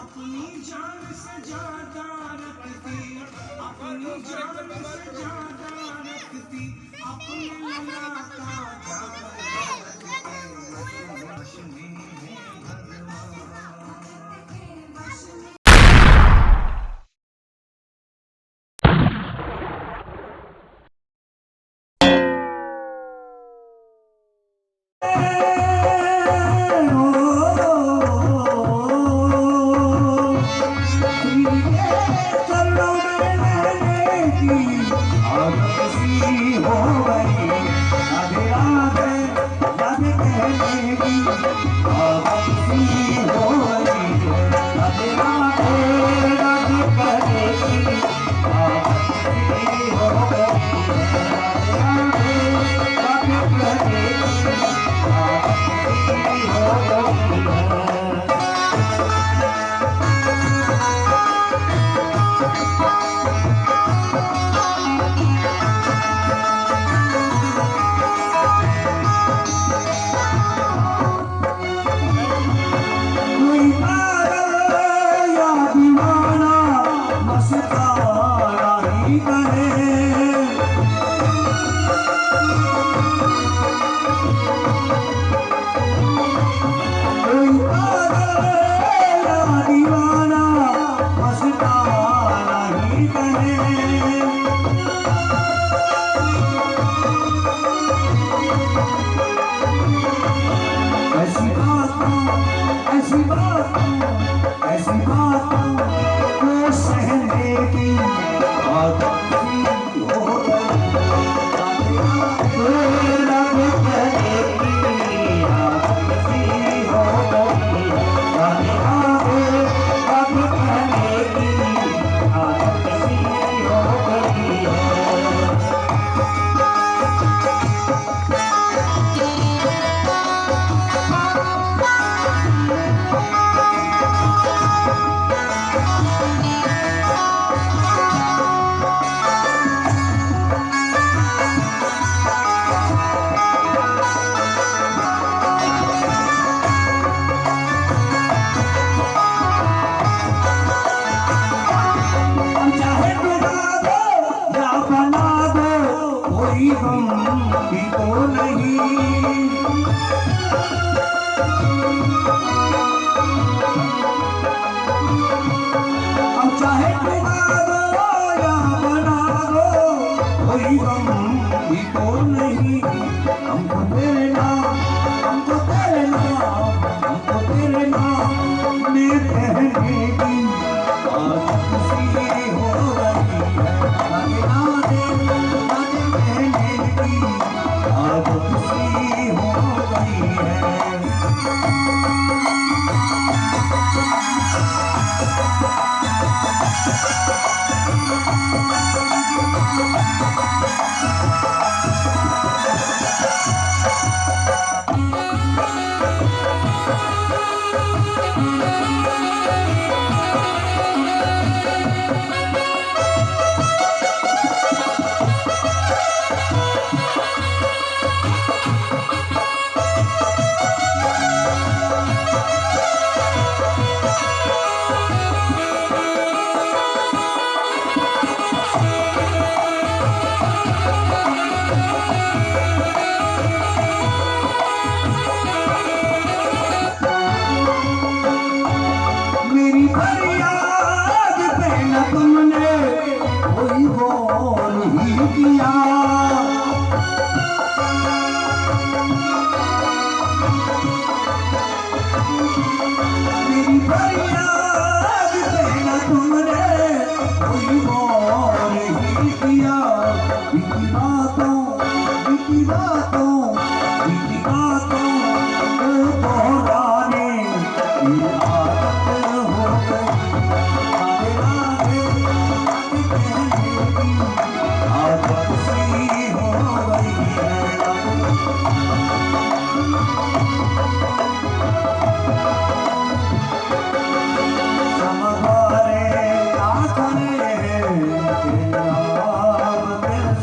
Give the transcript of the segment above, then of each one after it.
अपनी जान से ज्यादा रखती, अपनी जान से ज्यादा रखती, अपने लला का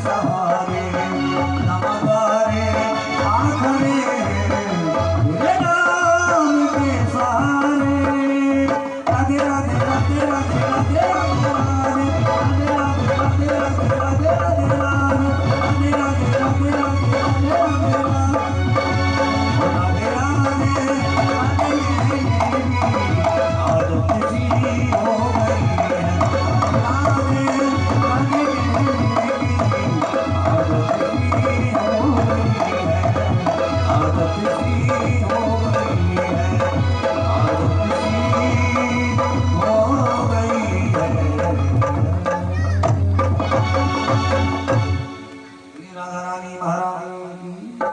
सहारे राधा रानी महाराज की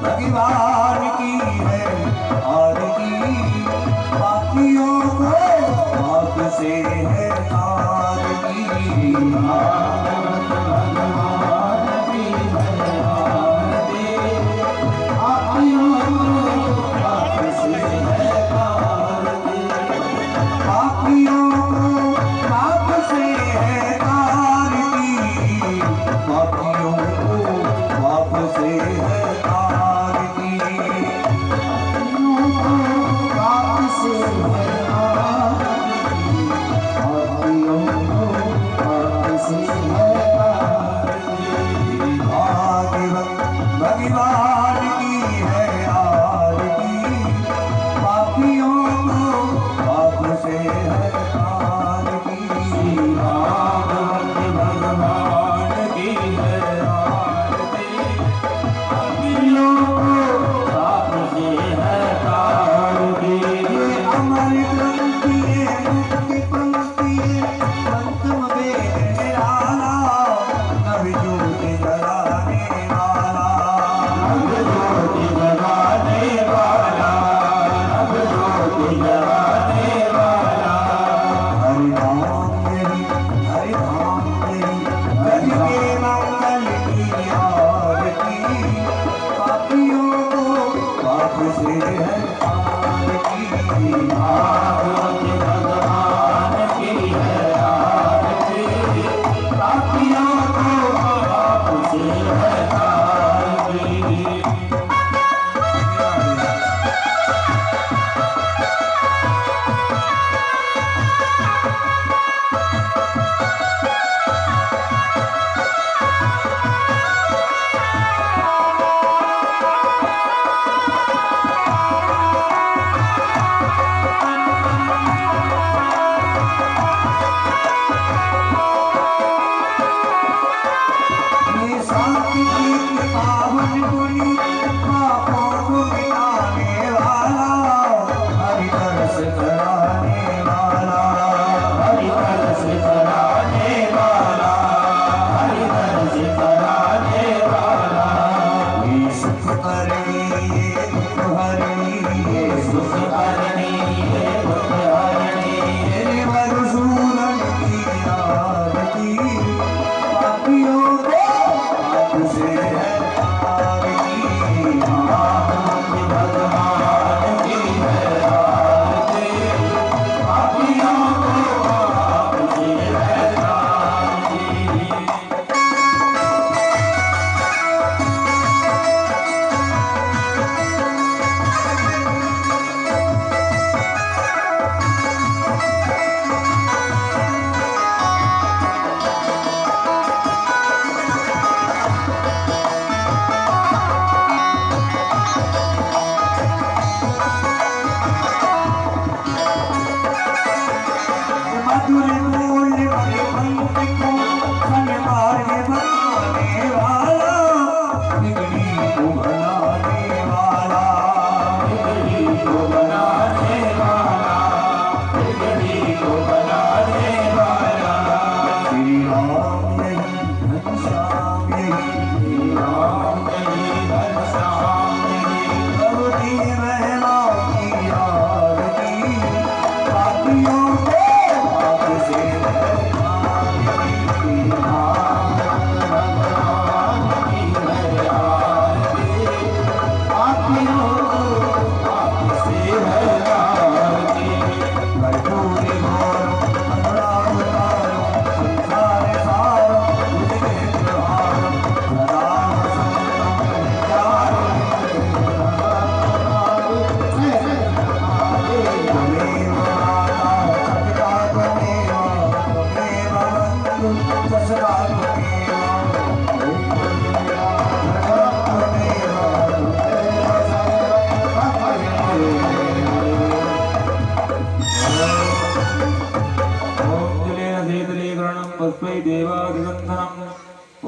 भगवान की है आरती पापियों को पाप से है आरती भगवान की है आरती पापियों को पाप से है आरती भगवान की है आरती पापियों को पाप से है आरती अमर ग्रंथि मुक्ति पंक्ति पंचम वेद निराला नव ज्योति जलाने वाला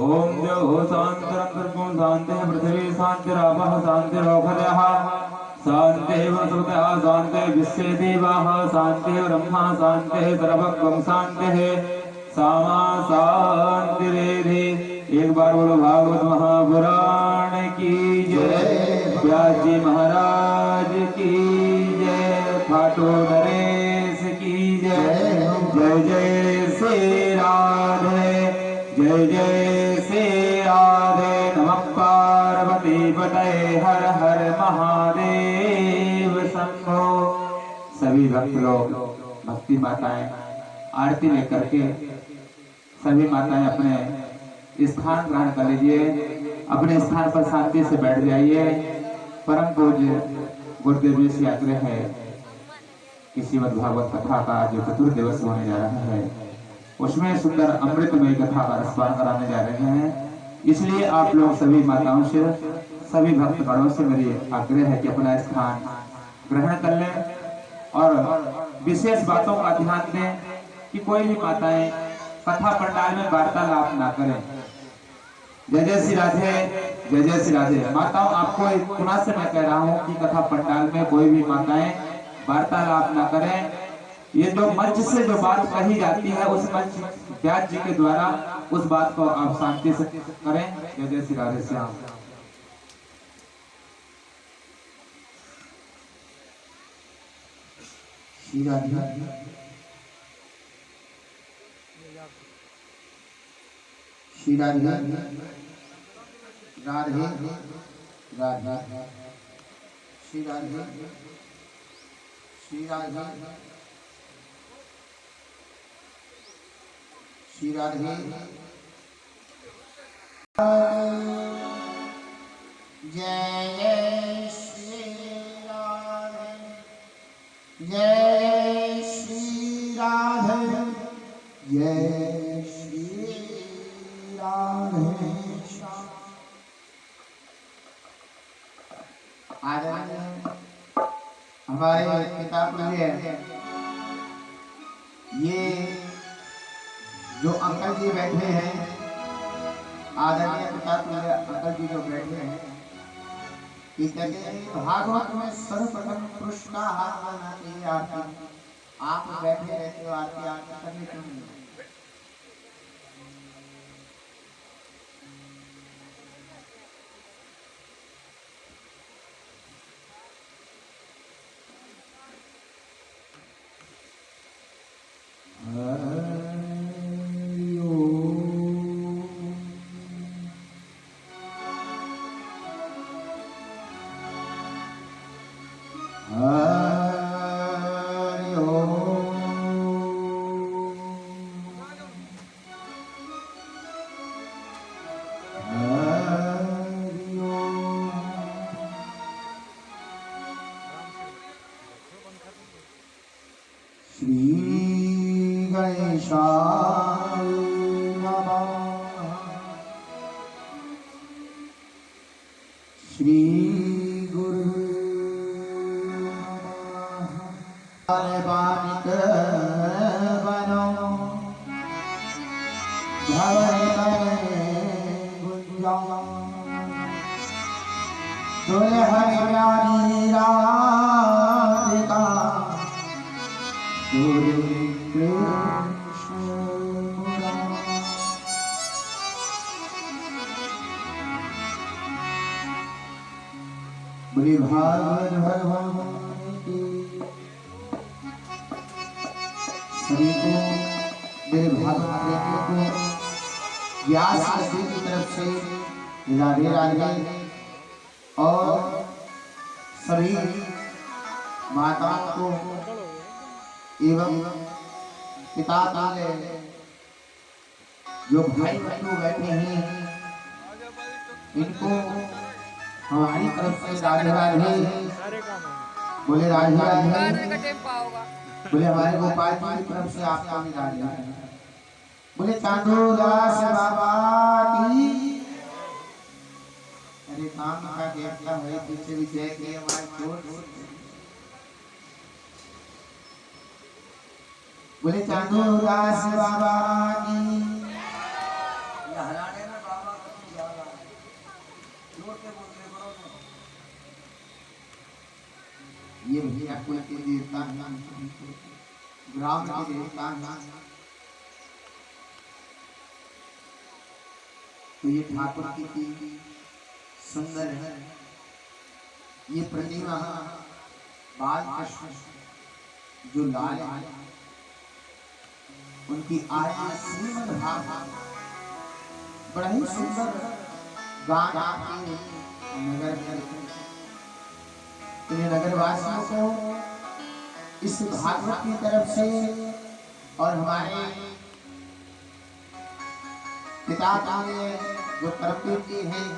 ओम द्यौः शान्तिरन्तरिक्षं शान्तिः पृथिवी शान्तिरापः शान्तिरोषधयः शान्तिः वनस्पतयः शान्तिः विश्वे देवाः शान्तिः ब्रह्मा शान्तिः सर्वगं शान्तिः सामा शान्तिरेधि। एक बार बोलो भागवत महापुराण की जय, व्यास जी महाराज की जय, खाटू नरेश की जय। जय जय श्री राधे, जय जय श्री राधे। नमः पार्वती पतये, हर हर महादेव शंभो। सभी भक्त लोग, भक्ति माताएं आरती में करके सभी माताएं अपने स्थान ग्रहण कर लीजिए, अपने स्थान पर शांति से बैठ जाइए। परम पूज्य गुरुदेव जी से आग्रह है कि श्रीमद् भागवत कथा का जो चतुर्दिवस होने जा रहा है उसमें सुंदर अमृतमय कथा का रसपान कराने जा रहे हैं। इसलिए आप लोग सभी माताओं से, सभी भक्तगणों से मेरी आग्रह है कि अपना स्थान ग्रहण कर लें और विशेष बातों का ध्यान दें कि कोई भी माताएं कथा पंडाल में वार्तालाप ना करें। जय जय श्री राधे, जय जय श्री राधे। माताओं, आपको पुनः से मैं कह रहा हूँ कि कथा पंडाल में कोई भी माताएं वार्तालाप ना करें। ये जो मंच से जो बात कही जाती है उस मंच व्यास जी के द्वारा उस बात को आप शांति से करें। जय जय श्री राधे श्याम। श्री राधे श्री राधे राधे राधे श्री राधे श्री राधे श्री राधे। जय श्री राधे, जय श्री राधे, जय श्री राधे। आदरणीय हमारे पिता पूज्य ये जो अंकल जी बैठे हैं, आदरणीय पिता पूज्य अंकल जी जो बैठे हैं, भागवत में सर्वप्रथम पुरुष का हाथ मानना चाहिए। आप बैठे रहते हो, आरती आरती करने क्यों नहीं? श्री गणेशाय नमः। श्री गुरु बानिक बनो भवन गुंजा दुल्हन प्यारी राधिका बड़ी भागवत भगवान की सभी को, मेरे भागवत प्रेमियों को व्यास जी की तरफ से राधे राधे। और सभी माताओं को एवं पिता तुल्य जो भाई बंधु बैठे हैं इनको हमारी तरफ से राधे राधे। बोले राधे राधे। बोले हमारे गोपाल जी की तरफ से आपका भी राधे राधे। बोले चांदूदास बाबा की। अरे काम का देखता है पीछे भी जय के हमारे चोट। बोले चांदूदास बाबा की। हराने में बाबा ये भैया कुल के देवता हैं, ग्राम के देवता हैं। तो ये ठाकुर की सुंदर है ये प्रतिमा बाल कृष्ण जो लाल है उनकी आया श्रीमद् भागवत बड़ा ही सुंदर गान आपके नगर में इन्हें नगरवासियों को इस भागवत की तरफ से और हमारे पिता जो परमवीर जी हैं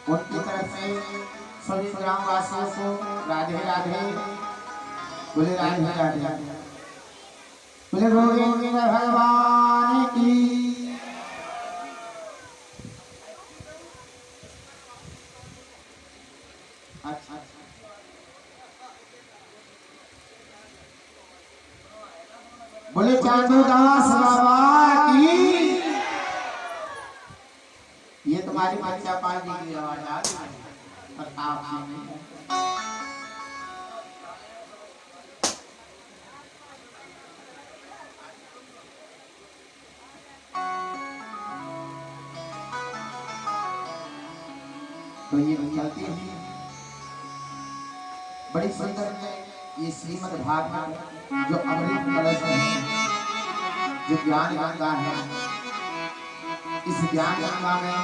उनकी तरफ से सभी ग्रामवासियों को राधे राधे बोले राधे राधे बोले गोविंद भगवान की। अच्छा बोले चांदूदास बाबा की। ये तुम्हारी बच्चा पाल जी की आवाज आ रही है प्रताप सिंह। तो ये चलती है बड़ी सुंदर है ये श्रीमद् भागवत जो अमृत कलश है जो ज्ञान गंगा है। इस ज्ञान गंगा में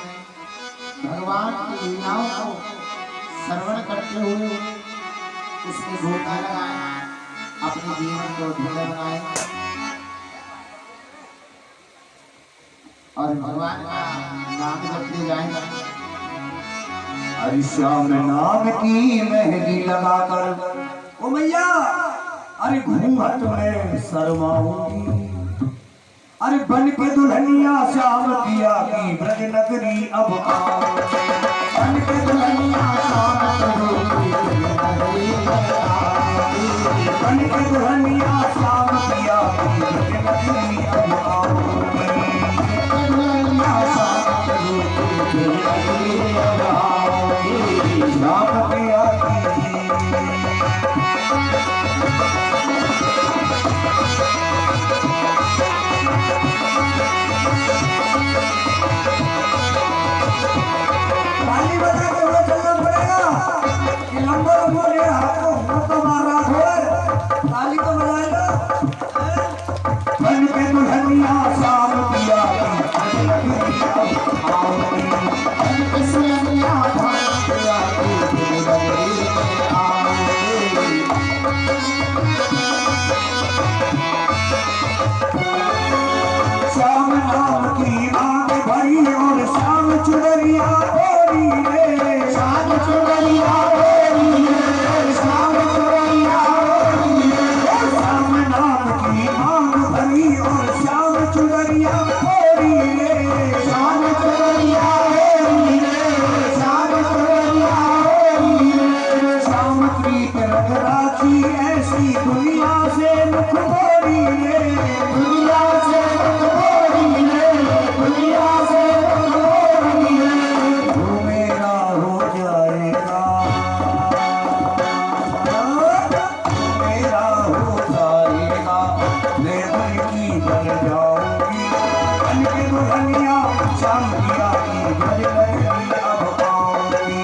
भगवान की लीलाओं को श्रवण करते हुए उसमें गोता लगाए अपने जीवन को धन्य बनाए और भगवान का नाम जपते जाएंगे। हरि श्याम नाम की मेहंदी लगाकर ओ मैया अरे घूंघट में शर्माऊंगी। अरे बन के दुल्हनिया श्याम पिया की ब्रज नगरी अब आओ। बन के दुल्हनिया श्याम बन के दुल्हनिया श्याम पिया की ब्रज नगरी अब आओ। श्याम पिया ताली बजा के वो चलना पड़ेगा कि नंबर बोले आपको तो मारा हो ताली तो बजाएगा। बन के दुल्हनिया श्याम पिया श्याम नाम की मांग भरी और श्याम चुनरिया ओरी रे। श्याम चुनरिया ओरी रे श्याम चुनरिया ओरी रे। श्याम नाम की मांग भरी और श्याम चुनरिया ओरी रे। श्याम चुनरिया ओरी रे श्याम चुनरिया ओरी रे। श्याम प्रीत रंग राखी ऐसी दुनिया से मुख मोरी रे। दुनिया से मुख मोरी रे दुनिया से मुख मोरी रे। तू मेरा हो जाएगा मेरा हो जाएगा मैं उनकी बन जाऊंगी। बन के दुल्हनिया श्याम पिया की ब्रज नगरी अब आऊंगी।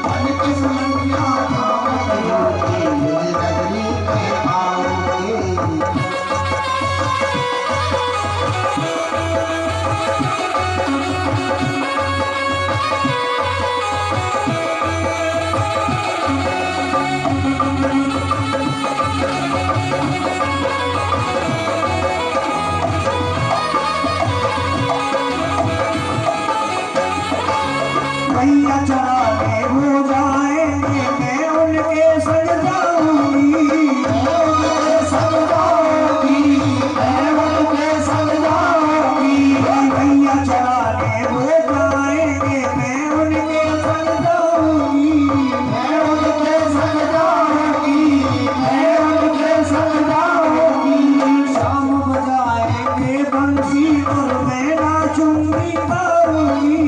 बन के दुल्हनिया श्याम पिया की ब्रज नगरी में आओगे। मैया चराने हो जाएंगे मैं उनके संग जाऊंगी। मैं उनके संग जाऊंगी मैं उनके संग जाऊंगी। मैया चराने हो जाएंगे मैं उनके संग जाऊंगी। मैं उनके संग जाऊंगी मैं उनके संग जाऊंगी। शाम बजाएंगे बंसी और मैं नाचूंगी गाऊंगी।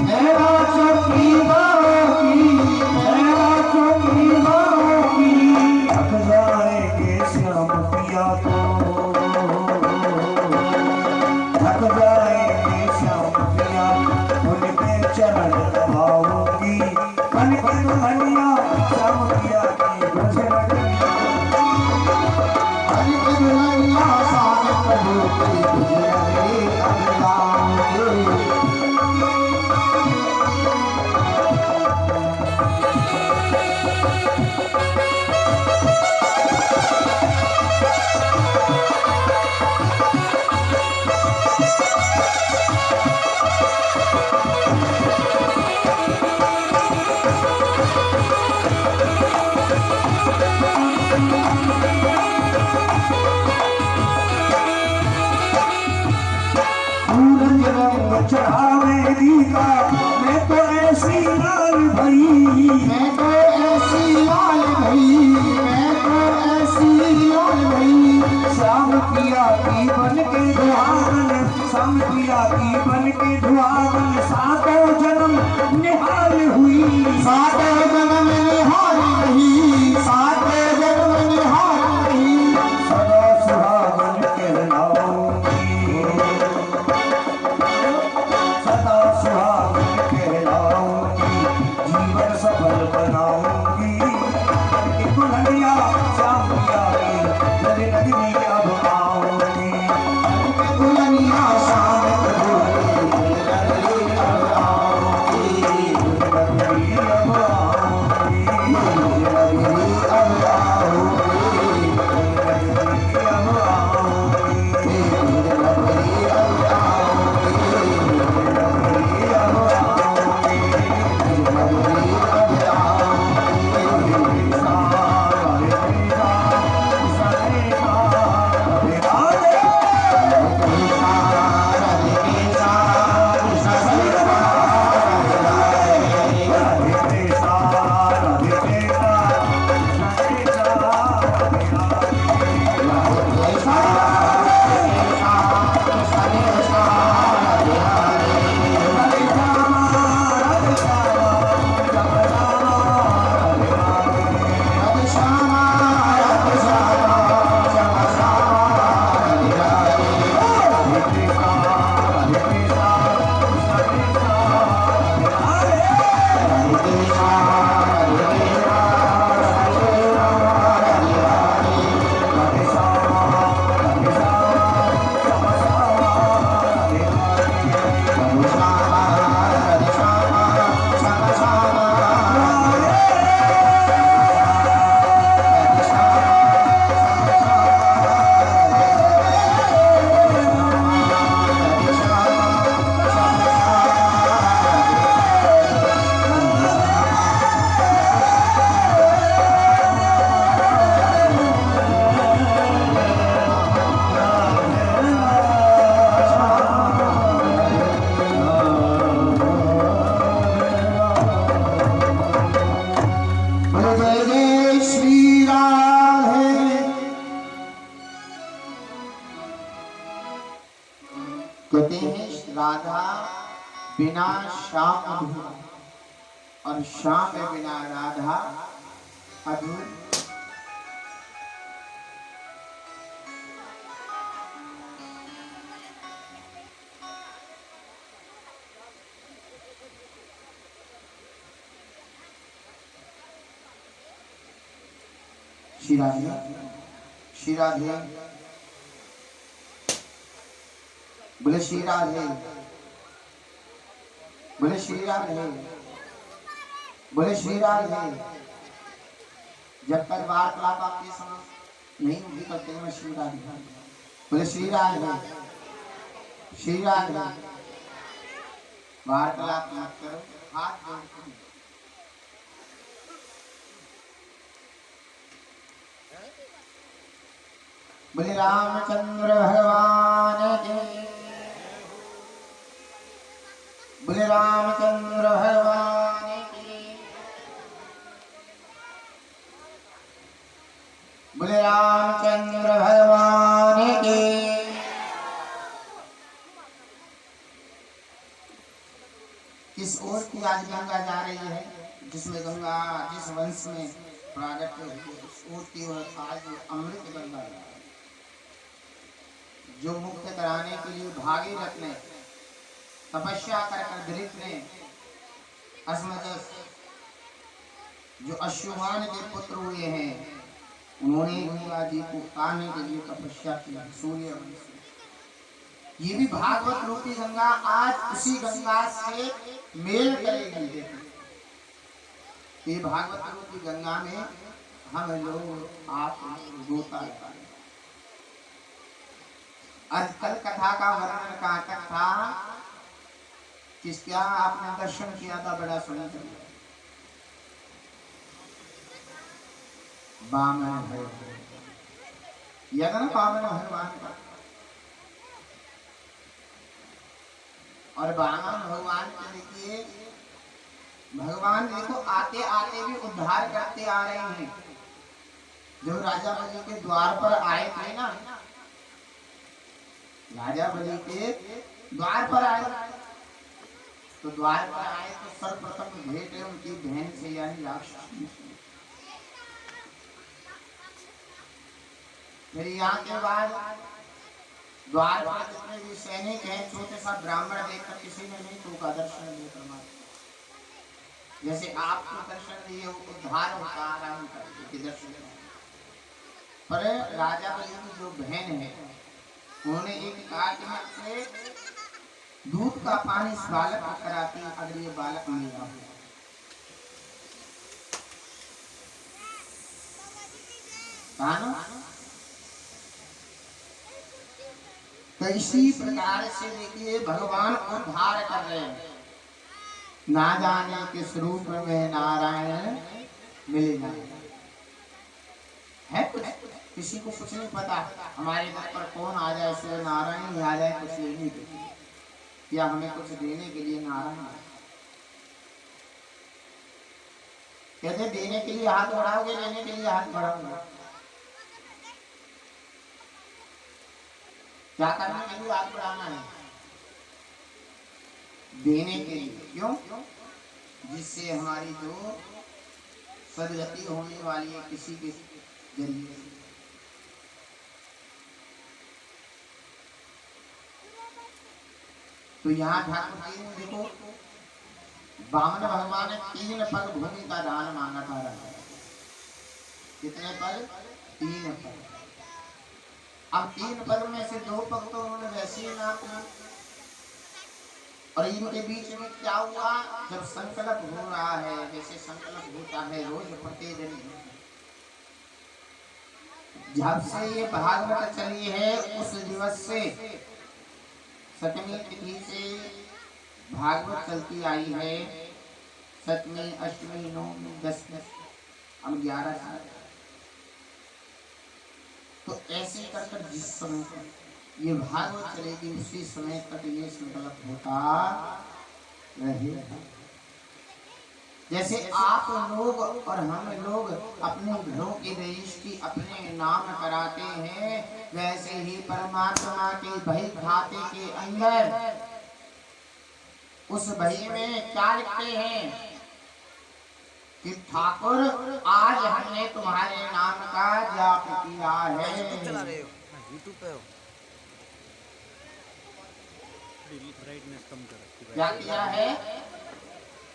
मैं नाचूंगी गाऊंगी मैं नाचूंगी गाऊंगी। चरण दबाऊंगी बन के दुल्हनिया श्याम पिया की तुझे लगनिया बन के दुल्हनिया श्याम प्रभु की तुझे लगनिया चढ़ावे दीदा मैं तो ऐसी लाल भई मैं तो ऐसी लाल भई मैं तो ऐसी लाल भई श्याम पिया की बन के दुआवन श्याम पिया की बन के दुआवन सातों जन्म निहाल हुई सातों जन्म निहाल रही सातों जन्म निहाल रही सदा सुहागन कहलाऊंगी सदा सुहागन कहलाऊंगी जीवन सफल बनाऊंगी कि दुल्हनिया श्याम पिया की नदी नदी अब आऊंगी दुल्हनिया श्याम प्रभु की नगरी अब आऊंगी नदी अब आऊंगी नगरी अब आऊंगी नदी अब आऊंगी नगरी अब आऊंगी नदी अब आऊंगी नगरी अब आऊंगी कहते हैं राधा बिना श्याम अधूरा और श्याम बिना राधा अधूरी। श्री राधे श्री राधे बोले श्री राधे बोले श्री राधे बोले श्री राधे। जब तक वार्तालाप आपके समझ नहीं होगी तब तक मैं श्री राधे बोले श्री राधे श्री राधे। वार्तालाप मत करो, हाथ जोड़ो। बोले रामचंद्र भगवान के बोले रामचंद्र भगवान की बोले रामचंद्र भगवान की। किस ओर की आज गंगा जा रही है, जिसमें गंगा जिस वंश में प्रागट हुई उस ओर की ओर आज अमृत गंगा जा रही है। जो मुक्त कराने के लिए भागीरथ ने तपस्या कर दृढ़ ने असमंजस जो अश्वमान के पुत्र हुए हैं, उन्होंने गंगा जी को पाने के लिए तपस्या की। सूर्य ये भी भागवत रूपी गंगा आज उसी गंगा से मेल करेगी। ये भागवत रूपी गंगा में हम लोग आप गोता लगाए। आज कल कथा का वर्णन कहाँ तक था, किसका आपने दर्शन किया था, बड़ा सुंदर बामन है याद ना, बामन भगवान का। और बामन भगवान के देखिए, भगवान देखो आते आते भी उद्धार करते आ रहे हैं। जब राजा बलि के द्वार पर आए थे ना, राजा बलि के द्वार पर आए, तो द्वार पर आए तो सर्वप्रथम भेंट है उनकी बहन से, यानी राक्षसी। फिर यहाँ के बाद द्वार पर जितने भी सैनिक हैं, छोटे सा ब्राह्मण देखकर किसी ने नहीं टोका, दर्शन देकर मारा। जैसे आपको दर्शन दिए उद्धार होता आ रहा है दर्शन। पर राजा बलि की जो बहन है, उन्होंने एक काट से दूध का पानी इस बालक को कराती, अगर ये बालक मेरा हो। कहा ना, तो इसी प्रकार से देखिए भगवान उद्धार कर रहे हैं। ना जाने किस रूप में नारायण मिले जाए है, कुछ किसी को कुछ नहीं पता। हमारे घर पर कौन आ जाए, सो नारायण ही आ जाए, कुछ लेने के लिए या हमें कुछ देने के लिए नारायण। कहते देने के लिए हाथ बढ़ाओगे, लेने के लिए हाथ बढ़ाओगे। क्या करने के लिए हाथ बढ़ाना है? देने के लिए। क्यों? जिससे हमारी जो सदगति होने वाली है किसी के जरिए। तो यहाँ ठाकुर जी ने देखो, बामन भगवान ने 3 पग भूमि का दान मांगा था। कितने पग? 3 पग। अब 3 पग में से 2 पग तो उन्होंने वैसे ही नाप ली। और इनके बीच में क्या हुआ, जब संकल्प हो रहा है, जैसे संकल्प होता है रोज प्रतिदिन, जब से ये भागवत चली है उस दिवस से, सप्तमी तिथि से भागवत चलती आई है। सप्तमी, अष्टमी, नवमी, दशमी, अब 11 साल। तो ऐसे कर जिस समय ये भागवत चलेगी उसी समय तक ये संकल्प होता रहेगा। जैसे आप लोग और हम लोग अपने घरों की रजिस्ट्री अपने नाम कराते हैं, वैसे ही परमात्मा के बही खाते के अंदर उस बही में क्या लिखते हैं कि ठाकुर आज हमने तुम्हारे नाम का जाप किया है। चला रहे हो यूट्यूब पे हो, ब्राइटनेस कम कर, क्या किया है?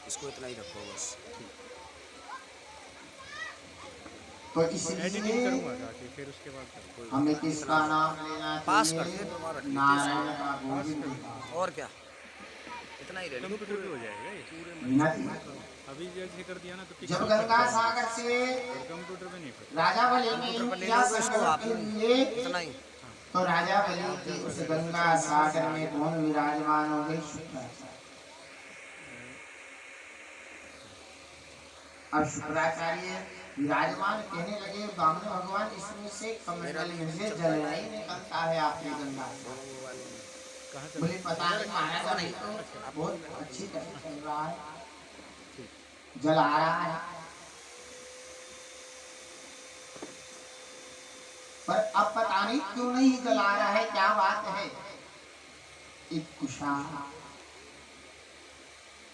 इसको इतना ही रखो बस। तो इसलिए फिर उसके बाद हमें किसका नाम लेना पास चाहिए? कर दे, दोबारा ठीक है। नारायण का, गोविंद का। और क्या, इतना ही रहने कंप्यूटर पे हो जाएगा ये पूरे। नहीं। अभी जैसे कर दिया ना तो जब गंगा सागर से कंप्यूटर पे नहीं कर। राजा बलि ने किया संकल्प के लिए, इतना ही। तो राजा बलि की उस गंगा सागर में कौन विराजमान हो गई? शुक्राचार्य। अब शुक्राचार्य विराजमान कहने लगे, बामन भगवान इसमें से कमंडल में से जल नहीं निकलता है आपकी गंगा से। बोले पता नहीं महाराज, नहीं तो बहुत अच्छी तरह चल रहा है, जल आ रहा है। पर अब पता नहीं क्यों नहीं जल आ रहा है, क्या बात है? एक कुशाल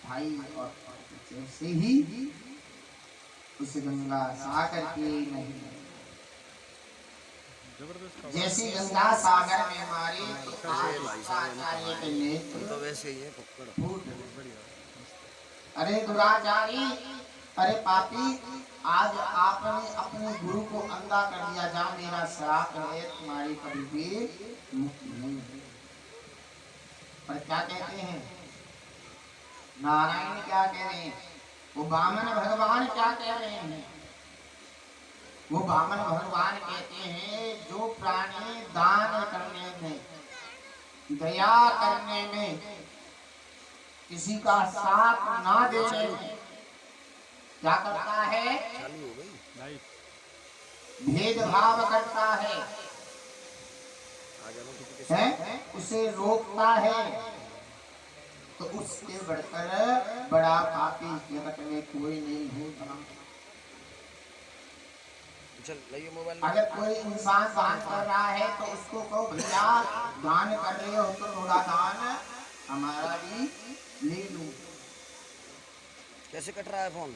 भाई और जैसे ही उस गंगा सागर के नहीं, जैसे गंगा सागर में मारे तो आचार्य के नेत्र तो वैसे ही है पकड़। फूट अरे दुराचारी, अरे पापी, आज आपने अपने गुरु को अंधा कर दिया। जा मेरा श्राप है, तुम्हारी कभी भी मुक्ति नहीं होगी। पर क्या कहते हैं नारायण, क्या कह रहे हैं, वो वामन भगवान क्या कह रहे हैं? वो वामन भगवान कहते हैं जो प्राणी दान करने में, दया करने में, किसी का साथ ना देने में क्या करता है, चालू हो गई लाइव। भेदभाव करता है, आ जाओ नोटिफिकेशन। हैं? उसे रोकता है, तो उसके बढ़कर बड़ा पापी जगत में कोई नहीं होता। चल लाइए मोबाइल। अगर कोई इंसान दान कर रहा है तो उसको कहो भैया दान कर रहे हो तो थोड़ा दान हमारा भी ले लो। कैसे कट रहा है फोन?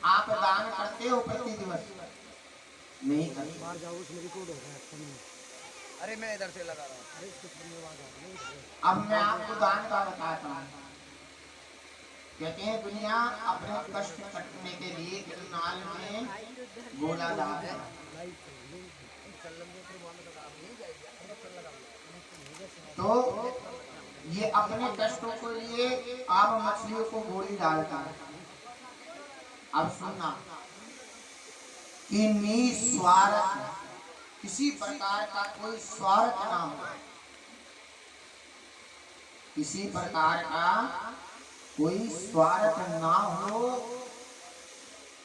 आप दान करते हो प्रति दिवस? नहीं करते। अरे मैं इधर से लगा रहा हूँ। अब मैं आपको दान का बताता हूँ। कहते हैं दुनिया अपने कष्ट कटने के लिए नाल में गोला दान है। तो ये अपने कष्टों के लिए आप मछलियों को गोली डालता है। अब सुनना कि निस्वार्थ, किसी प्रकार का कोई स्वार्थ ना हो, किसी प्रकार का कोई स्वार्थ ना हो,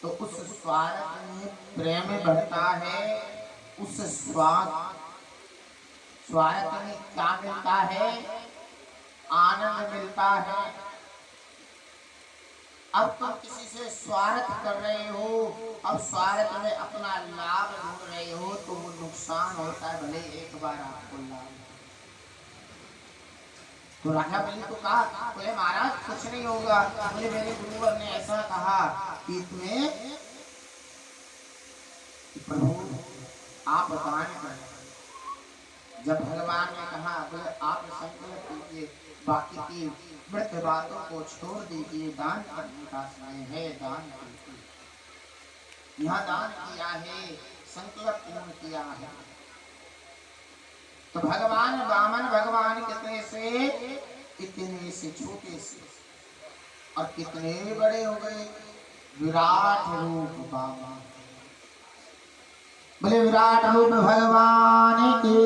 तो उस स्वार्थ में प्रेम बढ़ता है। उस स्वार्थ में क्या मिलता है? आनंद मिलता है। अब तुम किसी से स्वार्थ कर रहे हो, अब स्वार्थ में अपना लाभ ढूंढ रहे हो, तो वो नुकसान होता है, भले एक बार आपको लाभ। तो राजा बलि को कहा, बोले महाराज कुछ नहीं होगा, बोले मेरे गुरुवर ने ऐसा कहा कि तुम्हें प्रभु आप दान करें। जब भगवान ने कहा, बोले आप संकल्प कीजिए, बाकी की मृत बातों को छोड़ दीजिए, दान करने का समय है, दान कीजिए। यहाँ दान किया है, संकल्प पूर्ण किया है। तो भगवान वामन भगवान कितने से छोटे से और कितने बड़े हो गए, विराट रूप बाबा। बोले विराट रूप भगवान के।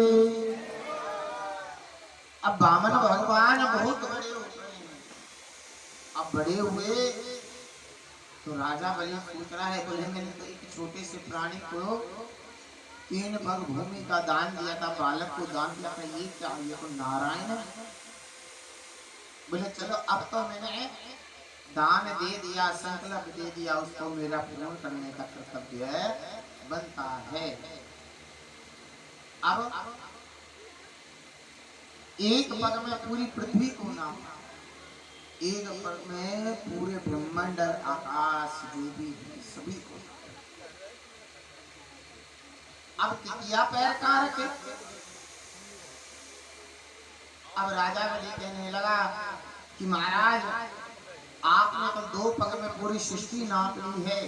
अब वामन भगवान बहुत बड़े हो गए हैं। अब बड़े हुए तो राजा बलि पूछ रहा है, बोले मैंने तो एक छोटे से प्राणी को 3 भाग भूमि का दान दिया था, बालक को दान दिया था, ये क्या, ये तो नारायण है। बोले चलो अब तो मैंने दान दे दिया, संकल्प दे दिया, उसको मेरा पूर्ण करने का कर्तव्य बनता है। अब एक पग में पूरी पृथ्वी को नापा, एक पग में पूरे ब्रह्मांड आकाश जो भी है सभी को। अब किया पैर कहाँ रखे? अब राजा बलि कहने लगा कि महाराज आपने तो 2 पग में पूरी सृष्टि नाप ली है,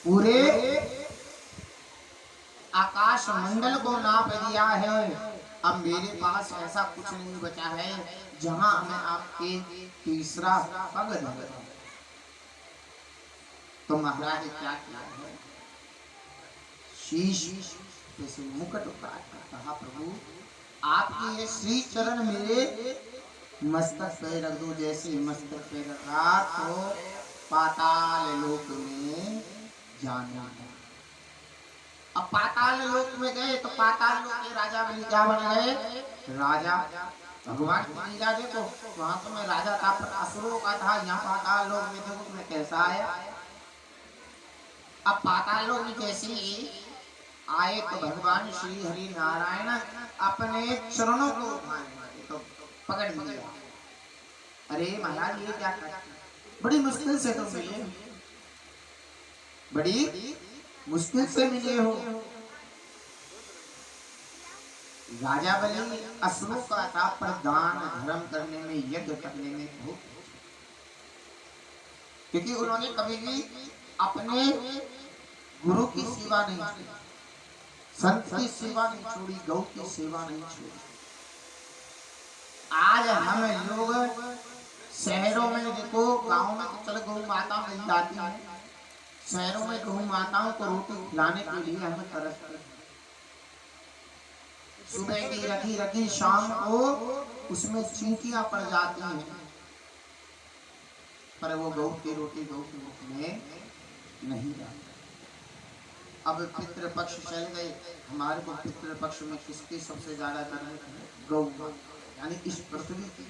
पूरे आकाश मंडल को नाप दिया है। अब मेरे पास ऐसा कुछ नहीं बचा है जहां मैं आपके तीसरा पग धर। तो महाराज क्या किया है? शीश जैसे मुकुट उतार कर कहा, प्रभु आपके ये श्री चरण मेरे मस्तक पे रख दो। जैसे मस्तक पे रखा तो पाताल लोक में जाना है। अब पाताल लोक में गए तो पाताल लोक के राजा बलि क्या बन गए? राजा। भगवान की लीला देखो, वहां तो मैं राजा था पर असुरों का था, यहाँ पाताल लोक में देखो तुम्हें कैसा आया। अब पाताल लोक में कैसे आए तो भगवान श्री हरि नारायण अपने चरणों को उठाए तो पकड़ लिया। अरे महाराज ये क्या कर, बड़ी मुश्किल से तुम मिले, बड़ी मुश्किल से मिले हो। राजा बलि असुरों का था पर दान धर्म करने में, यज्ञ करने में बहुत क्योंकि उन्होंने कभी भी अपने गुरु की सेवा नहीं छोड़ी, संत की सेवा नहीं छोड़ी, गौ की सेवा नहीं छोड़ी। आज हम लोग शहरों में देखो, गांव में तो चल गौ माता मिल जाती है, शहरों में गौ माताओं को रोटी खिलाने के लिए हम तरसते हैं। सुबह की रखी रखी शाम को उसमें चींटियां पड़ जाती हैं, पर वो गौ की रोटी गौ के मुख में नहीं जाती। अब पितृपक्ष चल गए, हमारे को पितृपक्ष में किसकी सबसे ज्यादा जरूरत है? गौ माता, यानी इस पृथ्वी की,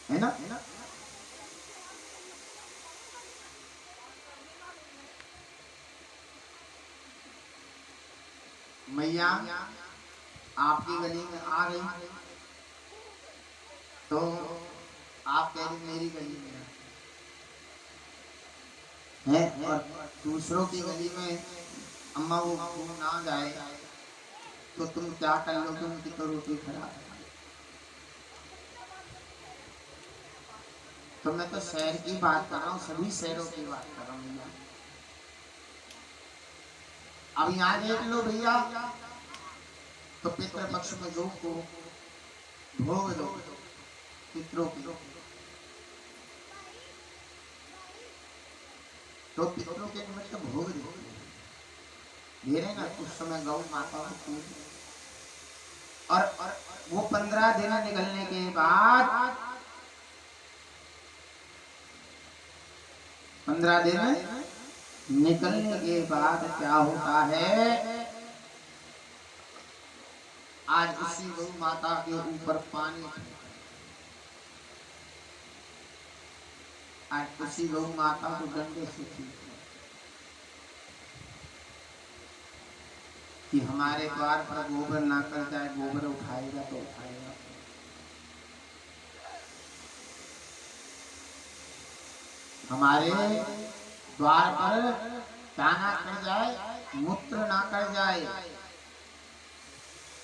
है ना? मैया आपकी गली में आ गई तो आप कह रही मेरी गली में है, और दूसरों की गली में अम्मा वो ना जाए तो तुम क्या कर लोगे? उनकी तो रोटी खराब है। तो मैं तो शहर की बात कर रहा हूँ, सभी शहरों की बात कर रहा हूँ भैया। अब यहाँ देख लो भैया, तो पितृपक्ष में गौ को भोग दो पितरों की, तो पितरों के निमित्त भोग दे रहे ना, उस समय गौ माता को पूज। और वो 15 दिन निकलने के बाद, 15 दिन निकलने के बाद क्या होता है? आज उसी गौ माता के ऊपर पानी, आज उसी गौ माता को डंडे से पीटते कि हमारे द्वार पर गोबर ना कर जाए, गोबर उठाएगा तो उठाएगा। हमारे द्वार पर क्या ना कर जाए, मूत्र ना कर जाए।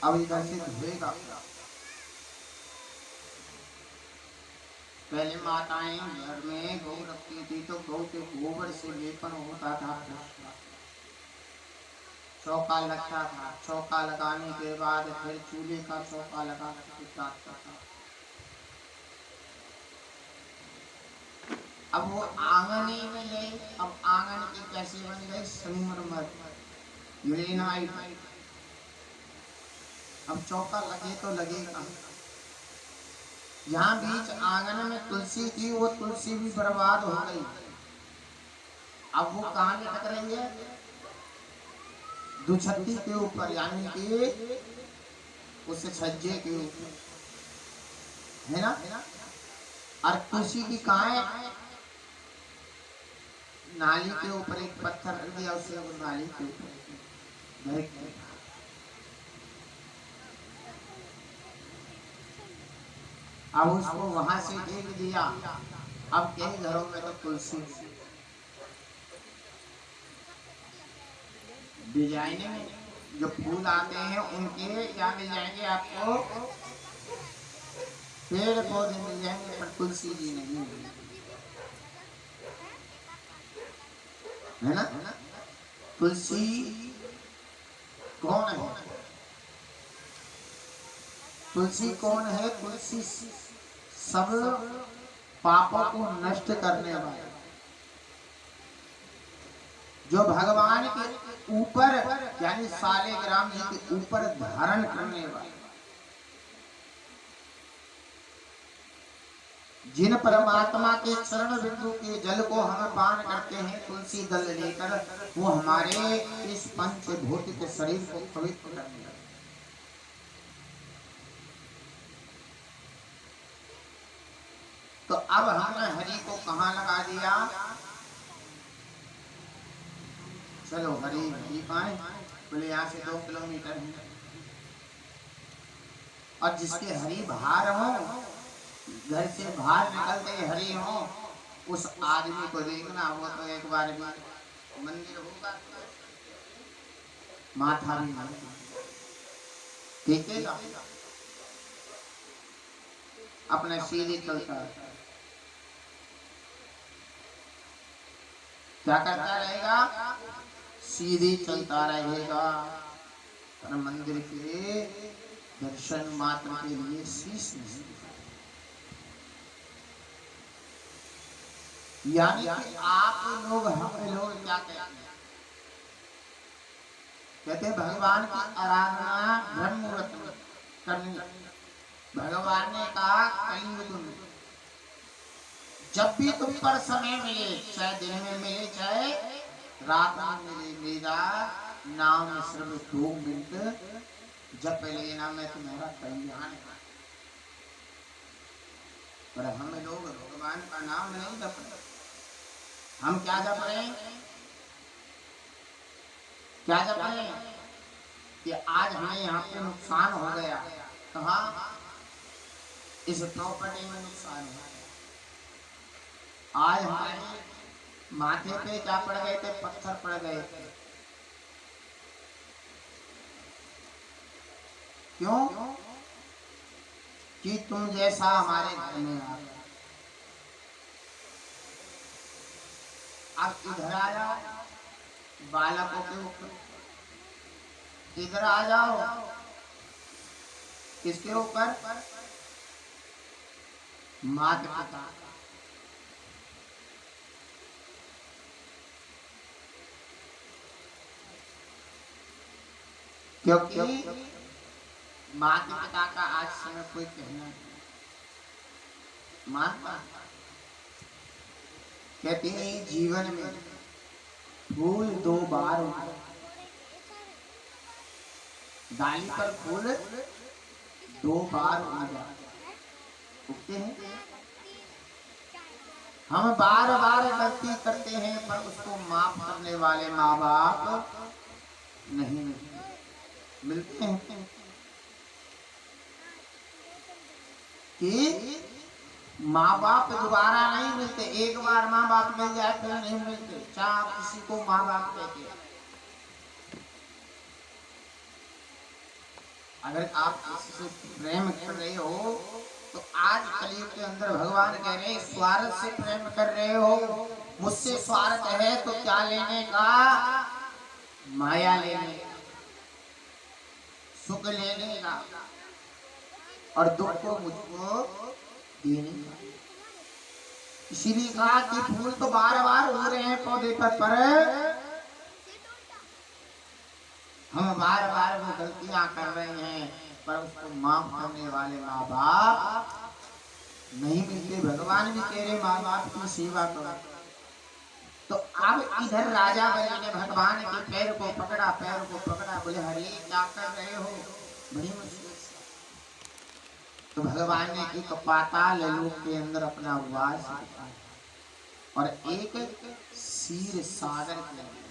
अब इधर से धोएगा। पहले माताएं घर में गौ रखती थी तो गौ के गोबर से लेपन होता था, चौका लगता था, चौका लगाने के बाद फिर चूल्हे का चौका लगा करता था। अब वो आंगन ही में गए, अब आंगन की कैसी बन गई? संगमरमर, ग्रेनाइट। अब चौका लगे तो लगेगा। जहाँ बीच आंगन में तुलसी थी, वो तुलसी भी बर्बाद हो गई। अब वो कहाँ लटक रही है? दुछत्ती के ऊपर, यानी कि उस छज्जे के ऊपर, है ना? और तुलसी की कहाँ है? नाली के ऊपर एक पत्थर रख दिया, उससे वो नाली के ऊपर। अब उसको वहां से देख दिया। अब कई घरों में तो तुलसी डिजाइनिंग जो फूल आते हैं उनके क्या मिल जाएंगे आपको? पेड़ पौधे मिल जाएंगे, पर तुलसी जी नहीं मिलेंगे, है ना? तुलसी कौन है? तुलसी कौन है? तुलसी सब पापों को नष्ट करने वाला, जो भगवान के ऊपर यानी सालिग्राम जी के ऊपर धारण करने वाला, जिन परमात्मा के चरण बिंदु के जल को हम पान करते हैं तुलसी दल लेकर, वो हमारे इस पंचभौतिक शरीर को पवित्र करने वाला। तो अब हमने हरि को कहाँ लगा दिया? चलो हरि हरि पाए, बोले यहाँ से 2 किलोमीटर है। और जिसके हरि बाहर हो, घर से बाहर निकलते हरि हो, उस आदमी को देखना, वो तो एक बार भी मंदिर होगा माथा भी नहीं टेकेगा। अपने सीधे चलता है। क्या करता रहेगा? सीधे चलता रहेगा। पर मंदिर के दर्शन मात्र के लिए शीश नहीं। यानी कि आप लोग, हम लोग क्या कहते हैं? कहते हैं भगवान की आराधना ब्रह्म मुहूर्त में करनी। भगवान ने कहा कलयुग में जब भी तुम पर समय मिले, चाहे दिन में मिले चाहे रात में मिले, मेरा नाम सिर्फ 2 मिनट जप लेना, मैं तुम्हारा कल्याण है। पर हम लोग भगवान का नाम नहीं जप रहे। हम क्या जप रहे हैं? क्या जप रहे हैं? कि आज हमें यहाँ पे नुकसान हो गया। कहाँ? इस प्रॉपर्टी में नुकसान है। आज हमारे माथे पे क्या पड़ गए थे? पत्थर पड़ गए थे। क्यों? कि तुम जैसा हमारे घर में आ गया। अब इधर आ जाओ बालकों के ऊपर, इधर आ जाओ किसके ऊपर? माता पिता। क्योंकि माता पिता का आज समय कोई कहना नहीं मानता। कहते हैं जीवन में फूल 2 बार उगते, डाली पर फूल 2 बार उगते हैं। हम बार बार गलती करते हैं पर उसको माफ करने वाले माँ बाप नहीं मिलते हैं। कि माँ बाप दोबारा नहीं मिलते। एक बार माँ बाप मिल जाए फिर नहीं मिलते, चाहे आप किसी को माँ बाप कहते हैं। अगर आप किसी से प्रेम कर रहे हो तो आज कलयुग के अंदर भगवान कह रहे हैं स्वार्थ से प्रेम कर रहे हो। मुझसे स्वार्थ है तो क्या लेने का? माया लेने का, सुख लेने का, और दुख को मुझको देने का। इसीलिए कहा कि फूल तो बार बार उग रहे हैं पौधे पर हम बार बार वो गलतियां कर रहे हैं, पर उसको माफ करने वाले माँ बाप नहीं मिलते। भगवान भी तेरे माँ बाप की सेवा करो। तो अब इधर राजा बलि ने भगवान के पैर को पकड़ा, पैर को पकड़ा, बोले हरे क्या कर रहे हो? बड़ी मुश्किल से। तो भगवान ने एक पाताल लोक के अंदर अपना वास रखा और एक क्षीर सागर के अंदर।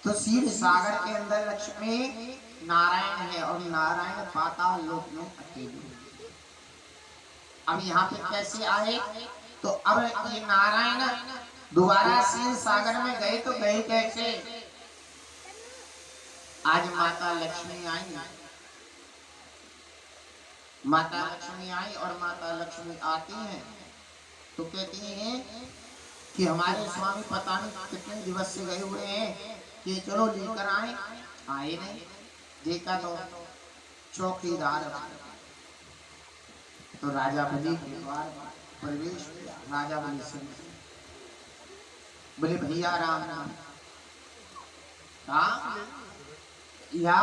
तो क्षीर सागर के अंदर लक्ष्मी नारायण है और नारायण पाताल लोक में अकेले। अब यहाँ पे कैसे आए? तो अब ये नारायण दोबारा क्षीर सागर में गए तो गए कैसे? आज माता लक्ष्मी आई, माता लक्ष्मी आई और माता लक्ष्मी आती हैं तो कहती हैं कि हमारे स्वामी पता नहीं कितने दिवस से गए हुए हैं कि चलो लेकर आए। आए नहीं, देखा तो चौकीदार। तो राजा बलि के द्वार प्रवेश किया। राजा बलि से बोले भैया राम राम। या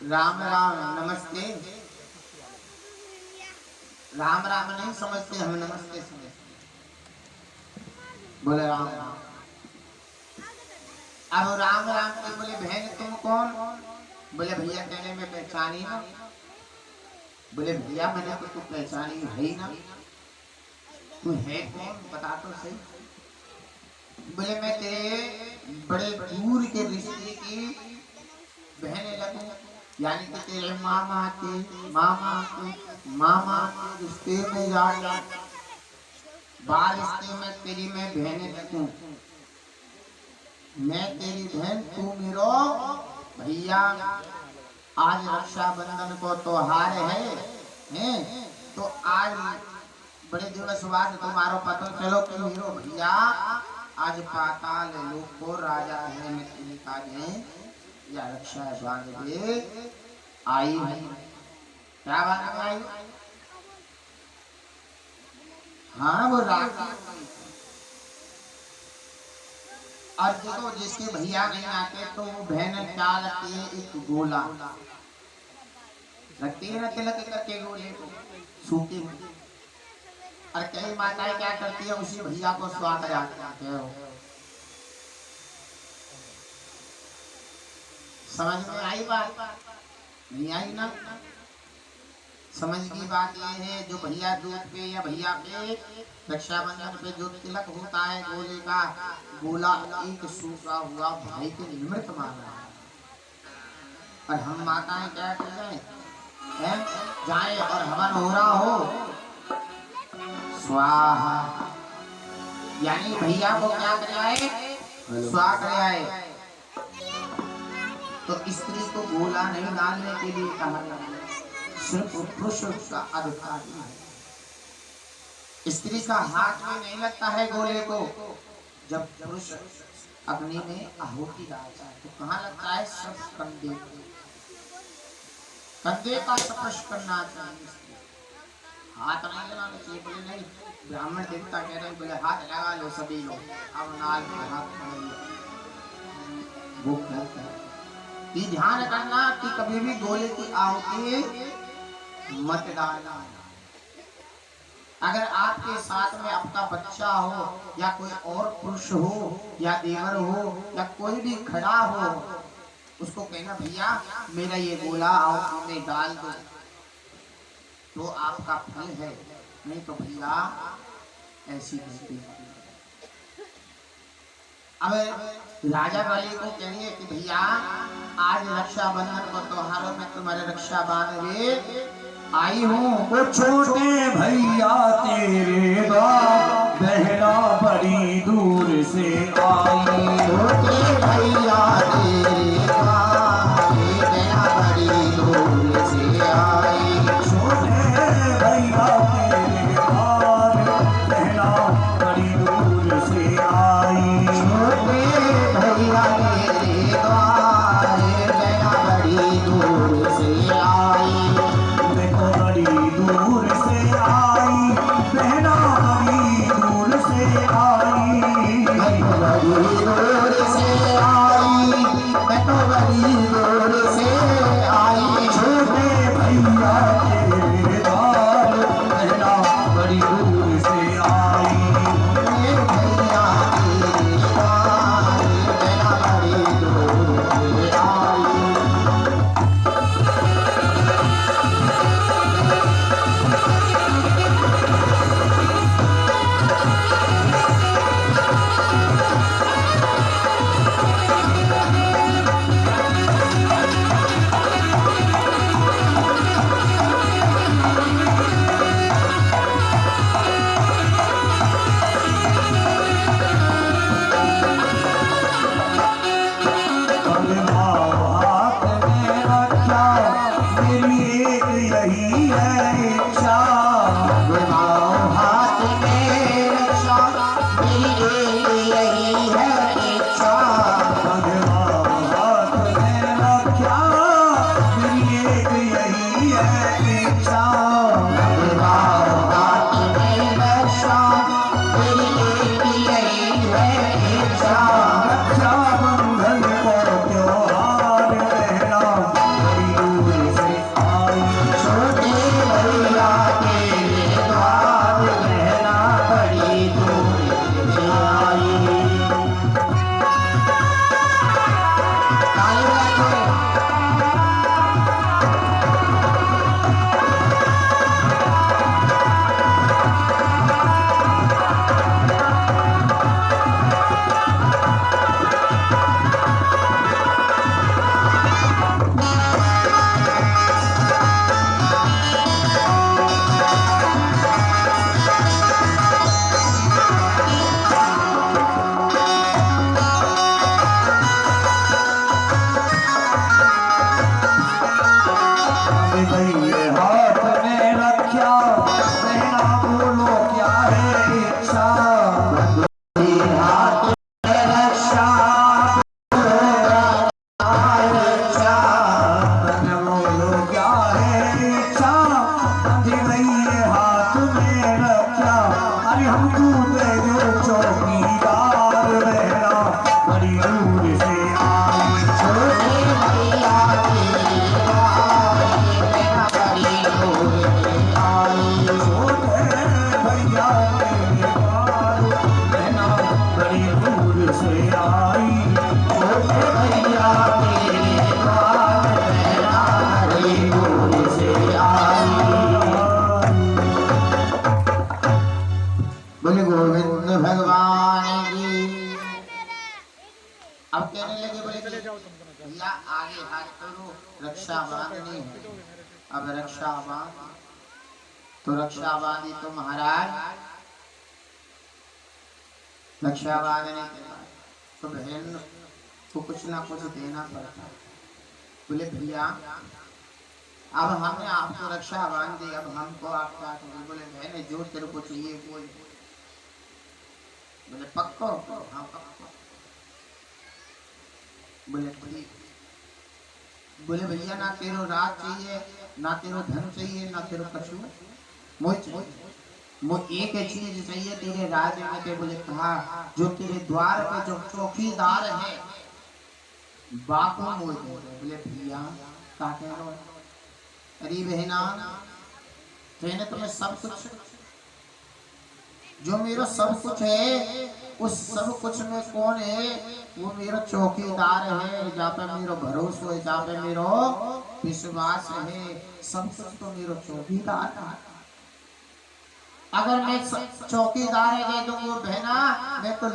राम राम नमस्ते। राम राम नहीं समझते हम, नमस्ते समझते। बोले राम राम। अब राम राम के बोले बहन तुम कौन? बोले भैया कहने में पहचानी ना। बोले भैया मैंने तो तू पहचानी है ही ना, तू है कौन बता तो सही। बोले मैं तेरे बड़े दूर के रिश्ते की बहन लगूं, यानी कि तेरे मामा के रिश्ते में जाऊंगा, बाल रिश्ते में तेरी मैं बहन लगूं। मैं तेरी बहन, तू मेरो भैया। आज रक्षाबंधन को त्योहार है, तो आज बड़े दिवस बाद तुम्हारो पता चलो कि हीरो भैया आज पाताल लोक को राजा है मित्र का है या रक्षा बांधे आई है। क्या बात आई? हाँ वो राजा। और देखो जिसके भैया नहीं आते तो वो बहन क्या रखती है, एक गोला रखती है ना, तिलक करके गोले को सूखी। और कई माताएं क्या करती है, उसी भैया को स्वाद जाते हो। समझ में आई बात? नहीं आई ना? समझ की बात ये है, जो भैया दूध पे या भैया पे रक्षाबंधन पे जो तिलक होता है गोले का, गोला एक सूखा हुआ भाई के निमित्त माना है। और हम माताएं क्या करें, जाए और हवन हो रहा हो स्वाहा, यानी भैया को क्या कराए, स्वाहा कराए। तो स्त्री को गोला नहीं डालने के लिए कहा गया, सिर्फ पुरुष का अधिकार है। स्त्री का हाथ में नहीं लगता है गोले को। जब पुरुष अग्नि में आहुति डालता है तो कहाँ लगता है, सब कंधे कंधे का स्पर्श करना चाहिए, हाथ नहीं लगाना चाहिए। बोले नहीं, ब्राह्मण देवता कह रहे हैं, बोले हाथ लगा लो सभी लोग, अब नाल पे हाथ वो ये ध्यान करना कि कभी भी गोले की आहुति मत डालना। अगर आपके साथ में आपका बच्चा हो या कोई और पुरुष हो या देवर हो या कोई भी खड़ा हो, उसको कहना भैया मेरा ये गोला आहुति में डाल दो, तो आपका फल है। नहीं तो भैया ऐसी गलती है। अब राजा वाली को कहिए कि भैया आज रक्षाबंधन को त्योहारों में तुम्हारे रक्षा बांधे आई हूँ। वो छोटे भैया तेरे बाप बहना बड़ी दूर से आई, छोटे भैया तेरे बाप बहना बड़ी दूर से आई, छोटे भैया तेरे बाप बहना बड़ी दूर से आई, छोटे भैया तेरे बाप बहना बड़ी दूर से आई, देखो बड़ी दूर से आई, बहना बड़ी दूर से आई, बड़ी दूर से आई, बड़ी दूर से आई, छोटे भैया तेरे बाप बहना बड़ी दूर से आई, भैया तेरे बाप बहना बड़ी दूर से आई। छोटे भैया हाथ में रक्षा बहना बोलो क्या है इच्छा हाथ में रक्षा बोलो क्या है इच्छा भैया हाथ में रक्षा अरे हम दूसरे जो चौकीदार रहना बड़ी दूर से आई छोटे भैया की बोले गोविंद भगवान की। अब कहने लगे बोले भैया आगे हाथ करो रक्षा बांधनी है। अब रक्षा बांध तो रक्षा बांधी तो महाराज रक्षा बांधने के बाद तो बहन को कुछ ना कुछ देना पड़ता। बोले भैया अब हमने आपको रक्षा बांध दी अब हमको आपका बोले बहन जो तेरे को चाहिए वो बोले पक्को हाँ पक्को बोले ठीक बोले भैया ना तेरो राज चाहिए ना तेरो धन चाहिए ना तेरो कछु मुझे एक चीज चाहिए तेरे राज्य में ते बोले कहा जो तेरे द्वार पे जो चौकीदार है बापू मुझे बोले भैया क्या कह रहे हो अरे बहना तेने तुम्हें सब कुछ जो मेरा सब कुछ है उस सब कुछ में कौन है वो मेरा चौकीदार है जहाँ पे मेरा भरोसा है जहाँ पे मेरा विश्वास है सब कुछ तो मेरा चौकीदार है। अगर मैं चौकीदार है तो वो बहना मैं तो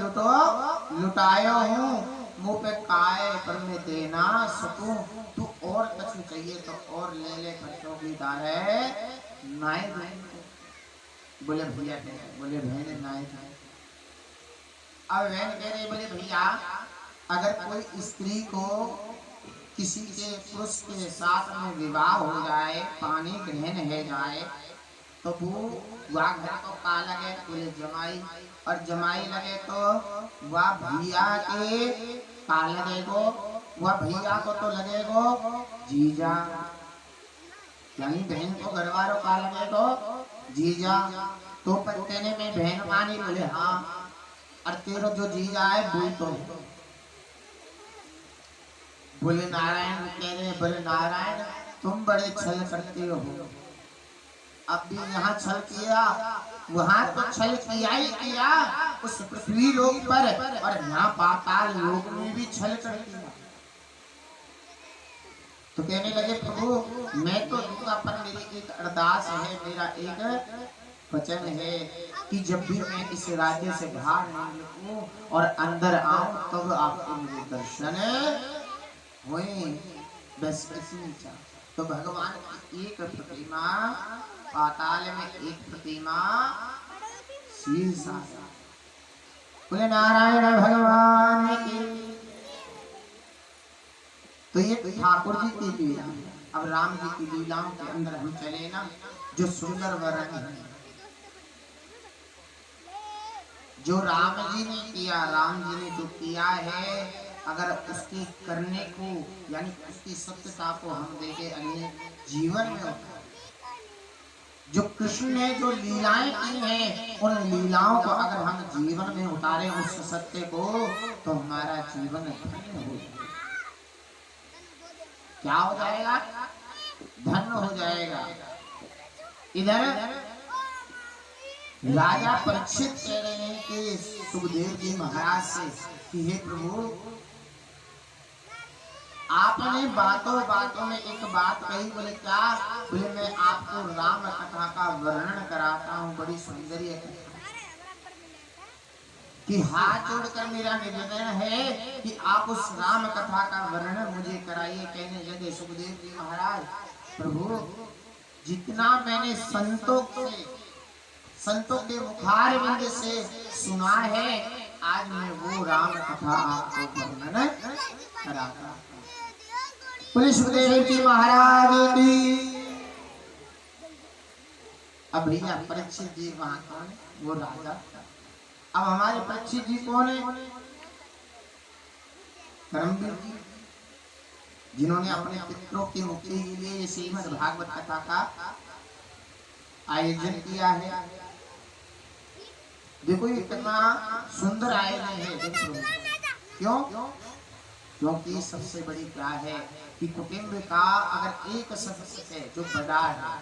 लुटाया हूँ मुंह पे काए पर मैं दे ना सकूं तू और कुछ चाहिए तो और ले पर चौकीदार है नाई बोले भैया बोले बहन नाई अब बहन कह रहे बोले भैया अगर कोई स्त्री को किसी के पुरुष के साथ में विवाह हो जाए पानी ग्रहण है जाए तो वो वह घर को का लगे बोले जमाई और जमाई लगे तो वह भैया के का लगेगो वह भैया को तो लगेगो जीजा यानी बहन को घरवालों का लगेगो जीजा तो कहने में बहन मानी बोले हाँ और तेरा जो जीजा है वो तो बोले नारायण कह रहे बोले नारायण तुम बड़े छल करते हो अब भी यहाँ छल किया वहां तो छल किया ही किया उस पृथ्वी लोक पर और यहाँ पाताल लोक में भी छल कर दिया। तो कहने लगे प्रभु मैं तो दूंगा पर मेरी एक अरदास है मेरा एक वचन है कि जब भी मैं इस राज्य से बाहर निकलूं और अंदर आऊं तब आपको मुझे दर्शन हुए बस इतनी चाह। तो भगवान की एक प्रतिमा पाताल में एक प्रतिमा शीर्ष बोले नारायण भगवान की। तो ये ठाकुर जी की लीला अब राम जी की लीलाओं के अंदर हम चले ना जो सुंदर वर्णन है जो राम जी ने किया राम जी ने जो किया है अगर उसके करने को यानी उसकी सत्यता को हम देखें अन्य जीवन में होता जो कृष्ण ने जो लीलाएं की हैं उन लीलाओं को अगर हम जीवन में उतारे उस सत्य को तो हमारा जीवन धन्य हो जाएगा। क्या हो जाएगा धन्य हो जाएगा। इधर राजा परीक्षित कह रहे हैं कि सुखदेव जी महाराज से कि हे प्रभु आपने बातों बातों में एक बात कही बोले क्या बोले मैं आपको राम कथा का वर्णन कराता हूँ बड़ी सुंदर कि हाथ जोड़कर मेरा निवेदन है कि आप उस राम कथा का वर्णन मुझे कराइए। कहने लगे सुखदेव जी महाराज प्रभु जितना मैंने संतों के मुखार बिंद से सुना है आज मैं वो राम कथा आपको वर्णन कराता। बोले सुखदेव जी महाराज की अब भैया परीक्षित जी वहां कौन है? वो राजा। अब हमारे परीक्षित जी कौन है? धर्मवीर जी, जिन्होंने अपने पितरों की मुक्ति के लिए श्रीमद् भागवत कथा का आयोजन किया है। देखो ये कितना सुंदर आयोजन है। देखो क्यों? क्योंकि सबसे बड़ी क्या है कि कुटुंब का अगर एक सदस्य है जो बड़ा है,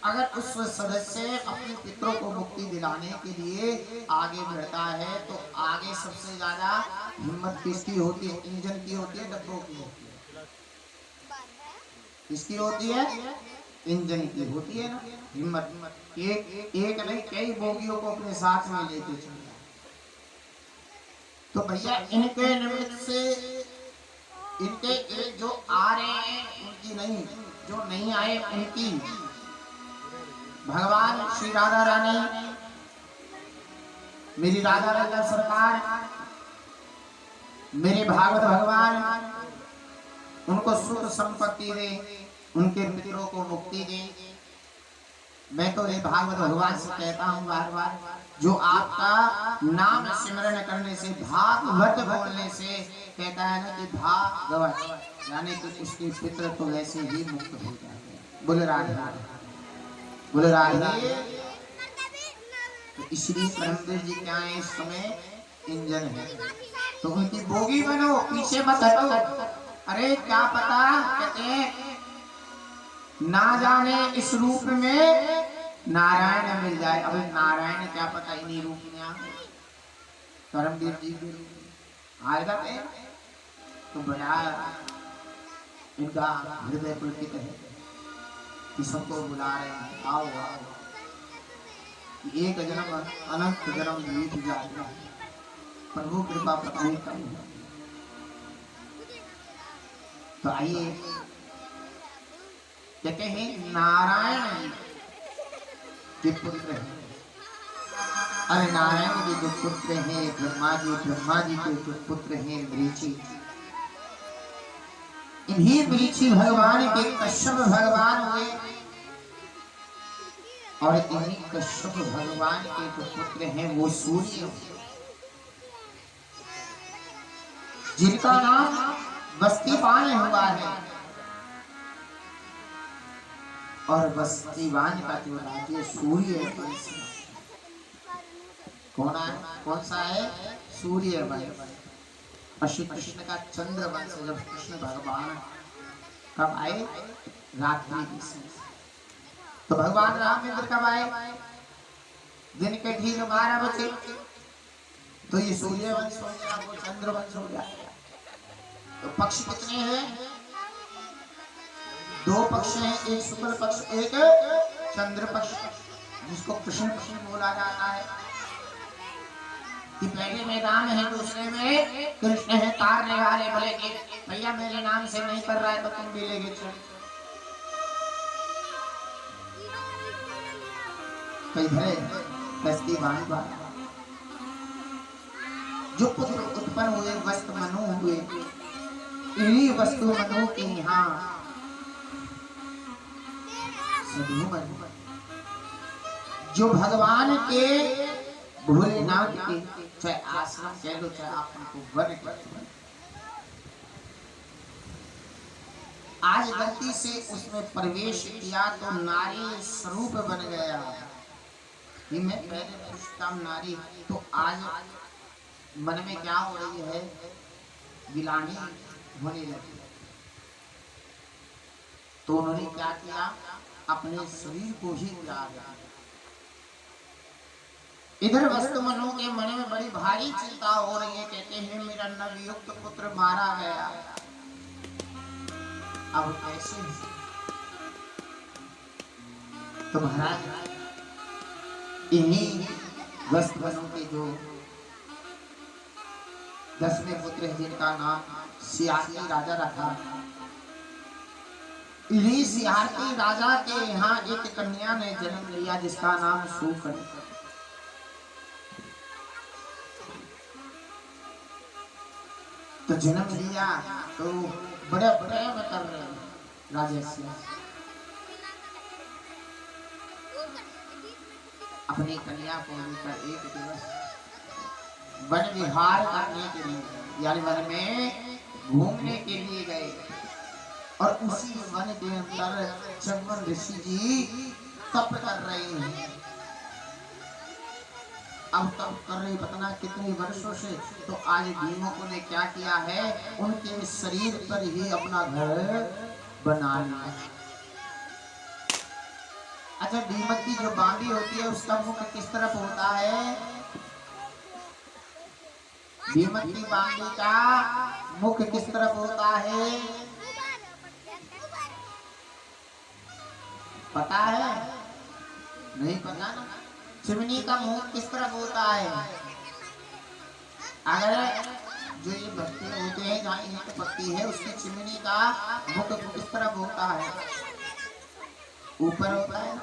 अगर उस सदस्य अपने पितरों को मुक्ति दिलाने के लिए आगे बढ़ता है तो आगे सबसे ज्यादा हिम्मत किसकी होती है? इंजन की होती है, डब्बों की होती है? किसकी होती है? इंजन की होती है ना हिम्मत। एक नहीं कई बोगियों को अपने साथ में लेके चलना। तो भैया इनके निमित्त से इनके एक जो आ रहे हैं उनकी नहीं, जो नहीं आए उनकी भगवान श्री राधा रानी, मेरी राधा राधा सरकार, मेरे भागवत भगवान उनको सुख संपत्ति दे, उनके मित्रों को मुक्ति दे। मैं तो ये भागवत भगवान से कहता हूँ बार बार, जो आपका नाम सिमरन करने से, भागवत बोलने से कहता है ना कि भागवत, यानी कि उसके पितर तो वैसे ही मुक्त हो जाते हैं। बोले राधा, बोले राधा। तो इसलिए परमदेव जी क्या है इस समय? इंजन है। तो उनकी बोगी बनो, पीछे मत हटो। अरे क्या पता, कहते हैं ना जाने इस रूप में नारायण मिल जाए। अब नारायण क्या पता इन्हीं रूप में आ परमदेव जी आएगा तो बड़ा इनका हृदय पुलकित है कि सबको बुला रहे हैं, आओ आओ। एक जन्म अनंत जन्म बीत जाएगा, प्रभु कृपा प्रदान करें। तो आइए, कहते हैं नारायण के पुत्र हैं। अरे नारायण के जो पुत्र हैं ब्रह्मा जी के जो पुत्र हैं मरीचि, इन्हीं मरीचि भगवान के कश्यप भगवान हुए। और इन्हीं कश्यप भगवान के जो पुत्र हैं वो सूर्य, जिनका नाम बस्तीवान हुआ है। और बस्तीवान का जो राज्य सूर्य वंश, कौन सा है? सूर्य वंश। और श्री कृष्ण का चंद्र वंश। जब कृष्ण भगवान कब आए? रात्रि के समय। तो भगवान रामचंद्र कब आए? दिन के ठीक 12 बजे। तो ये सूर्य वंश हो गया, वो चंद्र वंश हो गया। तो पक्ष कितने हैं? 2 पक्ष हैं, एक शुक्ल पक्ष, एक चंद्र पक्ष, जिसको कृष्ण पक्ष बोला जाता है। कि पहले में राम है, दूसरे में कृष्ण है। तारने वाले बोले कि भैया मेरे नाम से नहीं कर रहा है तो तुम भी लेके चल। जो पुत्र उत्पन्न हुए वस्तु मनु हुए, इन्हीं वस्तु मनु के यहाँ जो भगवान के भोलेनाथ के, चाहे आश्रम कह लो चाहे आप उनको वन कह लो, आज गलती से उसमें प्रवेश किया तो नारी स्वरूप बन गया। कि मैं पहले पुरुष था नारी, तो आज मन में क्या हो रही है? गिलानी होने लगी। तो उन्होंने क्या किया? अपने शरीर को ही त्याग। इधर वस्तु मनु के मन में बड़ी भारी चिंता हो रही है। कहते हैं मेरा नवयुक्त पुत्र मारा गया, अब कैसे? तो महाराज इन्हीं वस्तु मनु के जो 10वें पुत्र है, जिनका नाम सियासी राजा रखा, इन्हीं सियासी राजा के यहाँ एक कन्या ने जन्म लिया जिसका नाम सूकन। तो जन्म लिया तो बड़े प्रेम कर रहे हैं राजा से। अपनी कन्या को लेकर एक दिवस वन विहार करने के लिए यानी वन में घूमने के लिए गए और उसी वन के अंदर चंवन ऋषि जी तप कर रहे हैं। अब तप कर रहे पता कितने वर्षों से, तो आज भीमों ने क्या किया है, उनके शरीर पर ही अपना घर बना लिया। अच्छा, दीमक की जो बांदी होती है उसका मुख किस तरफ होता है? दीमक की बांदी का मुख किस तरफ होता है? पता है? नहीं पता ना। चिमनी का मुंह किस तरफ होता है? अगर जो ये भक्ति होते हैं जहाँ ईंट पत्ती है उसकी चिमनी का मुख किस तरफ होता है? ऊपर होता है।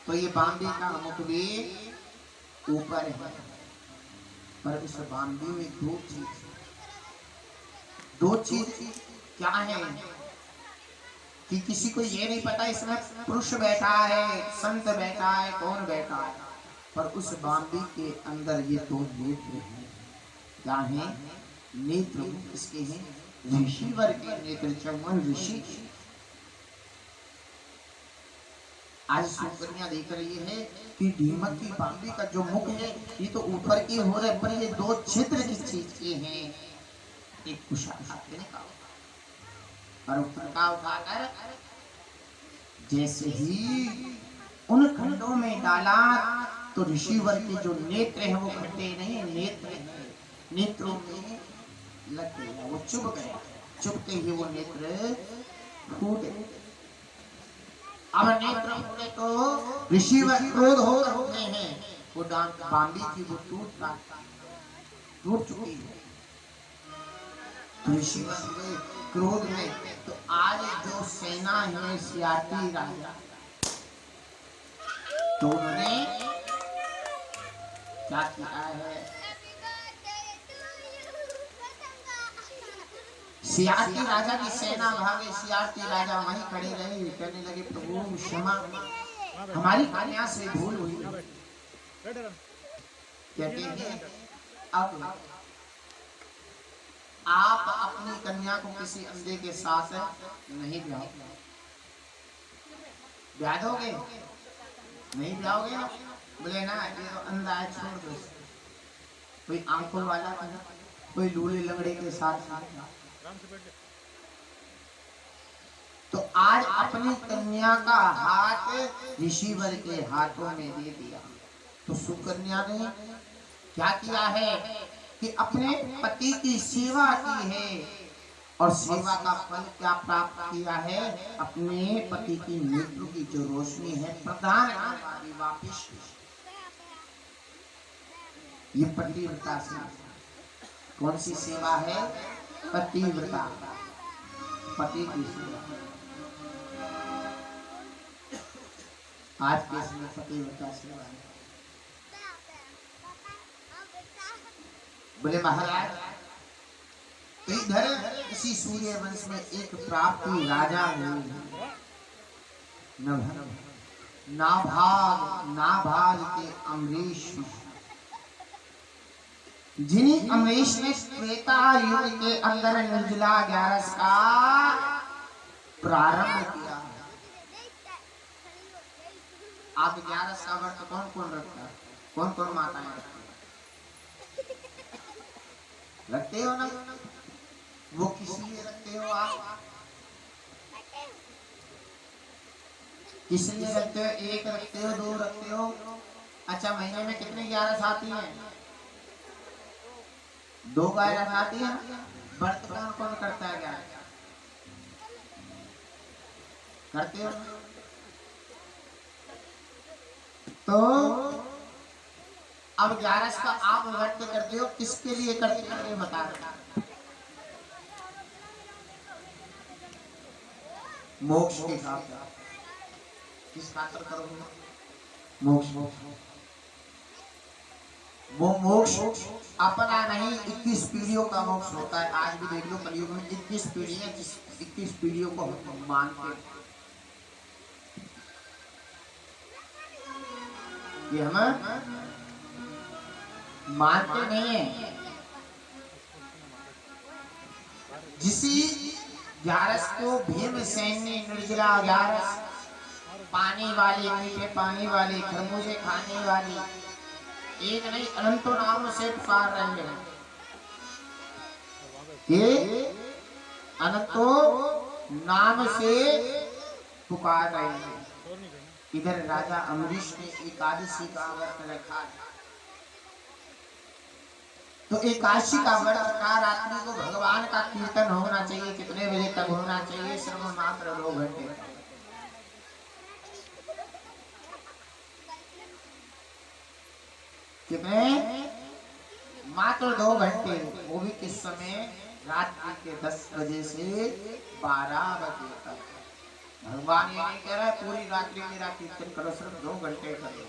तो ये बांदी का मुख भी ऊपर है। पर इस बांदी में दो चीज क्या है कि किसी को ये नहीं पता इसमें पुरुष बैठा है, संत बैठा है, कौन बैठा है, पर उस बांदी के अंदर ये दो नेत्र हैं। क्या है? नेत्र इसके हैं ऋषिवर के नेत्र, चंवन ऋषि। आज सुकन्या देख रही है कि दीमक की बांदी का जो मुख है ये तो ऊपर की हो रहे, पर ये दो छिद्र किस चीज के हैं? एक कुशा का और ऊपर का उठाकर जैसे ही उन खंडों में डाला तो ऋषिवर के जो नेत्र हैं वो खट्टे नहीं, नेत्र नेत्रों में लग गया, वो चुभ गया। चुभते ही वो नेत्र फूटे। अब नेत्र फूटे तो ऋषिवर क्रोध होकर उठे हैं। वो बांदी थी वो टूट चुकी है। ऋषिवर के क्रोध में तो आज जो सेना है सियाती राजा, तो उन्होंने क्या किया है? सियाती राजा की सेना भागे। सियाती राजा वहीं खड़े रहे, कहने लगे प्रभु क्षमा, हमारी कन्या से भूल हुई। कहते हैं अब आप अपनी कन्या को किसी अंधे के साथ नहीं ब्याह दोगे? नहीं ब्याहोगे ना? बोले ना ये तो अंधा है, छोड़ दो। कोई आंखों वाला कोई लूले लंगड़े के साथ। तो आज अपनी कन्या का हाथ ऋषिवर के हाथों में दे दिया। तो सुकन्या ने क्या किया है कि अपने पति की सेवा की है और सेवा का फल क्या प्राप्त किया है? अपने पति की नेत्र की जो रोशनी है प्रदान करने वापिस। ये पतिव्रता से कौन सी सेवा है? पतिव्रता, पति की सेवा। आज के समय पतिव्रता सेवा है। बोले महाराज, इधर इसी सूर्य वंश में एक प्राप्ति राजा हुई, नाभाग के अमरीश। जिन्हीं अमरीश ने त्रेता युग के अंदर निर्जला ग्यारस का प्रारंभ किया। आप ग्यारस का व्रत कौन कौन रखता है? कौन कौन माताएं रखते हो ना? वो किस लिए रखते हो आप? किस लिए रखते हो? एक रखते हो, दो रखते हो? अच्छा, महीने में कितने ग्यारस आती हैं? 2 ग्यारस आती है। व्रत कौन कौन करता है? ग्यारस करते हो? तो अब ग्यारस का आप व्रत करते हो, किसके लिए करते हो ये बता रहे। मोक्ष के खातिर। किस खातिर करोगे? मोक्ष। वो मोक्ष अपना नहीं, 21 पीढ़ियों का मोक्ष होता है। आज भी देख लो कलयुग में 21 पीढ़ी है, 21 पीढ़ियों को हम मानते हैं। ये हम मानते नहीं है। जिसी 11 को भीमसेन ने निर्जला 11 पानी वाली, मीठे पानी वाली, खरबूजे खाने वाली, एक नहीं अनंतों नामों से पुकार रहे हैं कि अनंतों नाम से पुकार रहे हैं। इधर राजा अम्बरीश ने एकादशी का व्रत रखा है। तो एकादशी का व्रत का रात्रि को भगवान का कीर्तन होना चाहिए। कितने बजे तक होना चाहिए? सिर्फ मात्र 2 घंटे। कितने? मात्र 2 घंटे। वो भी किस समय? रात्रि के 10 बजे से 12 बजे तक। भगवान ये नहीं कह रहा है पूरी रात्रि मेरा कीर्तन करो, सिर्फ 2 घंटे करो।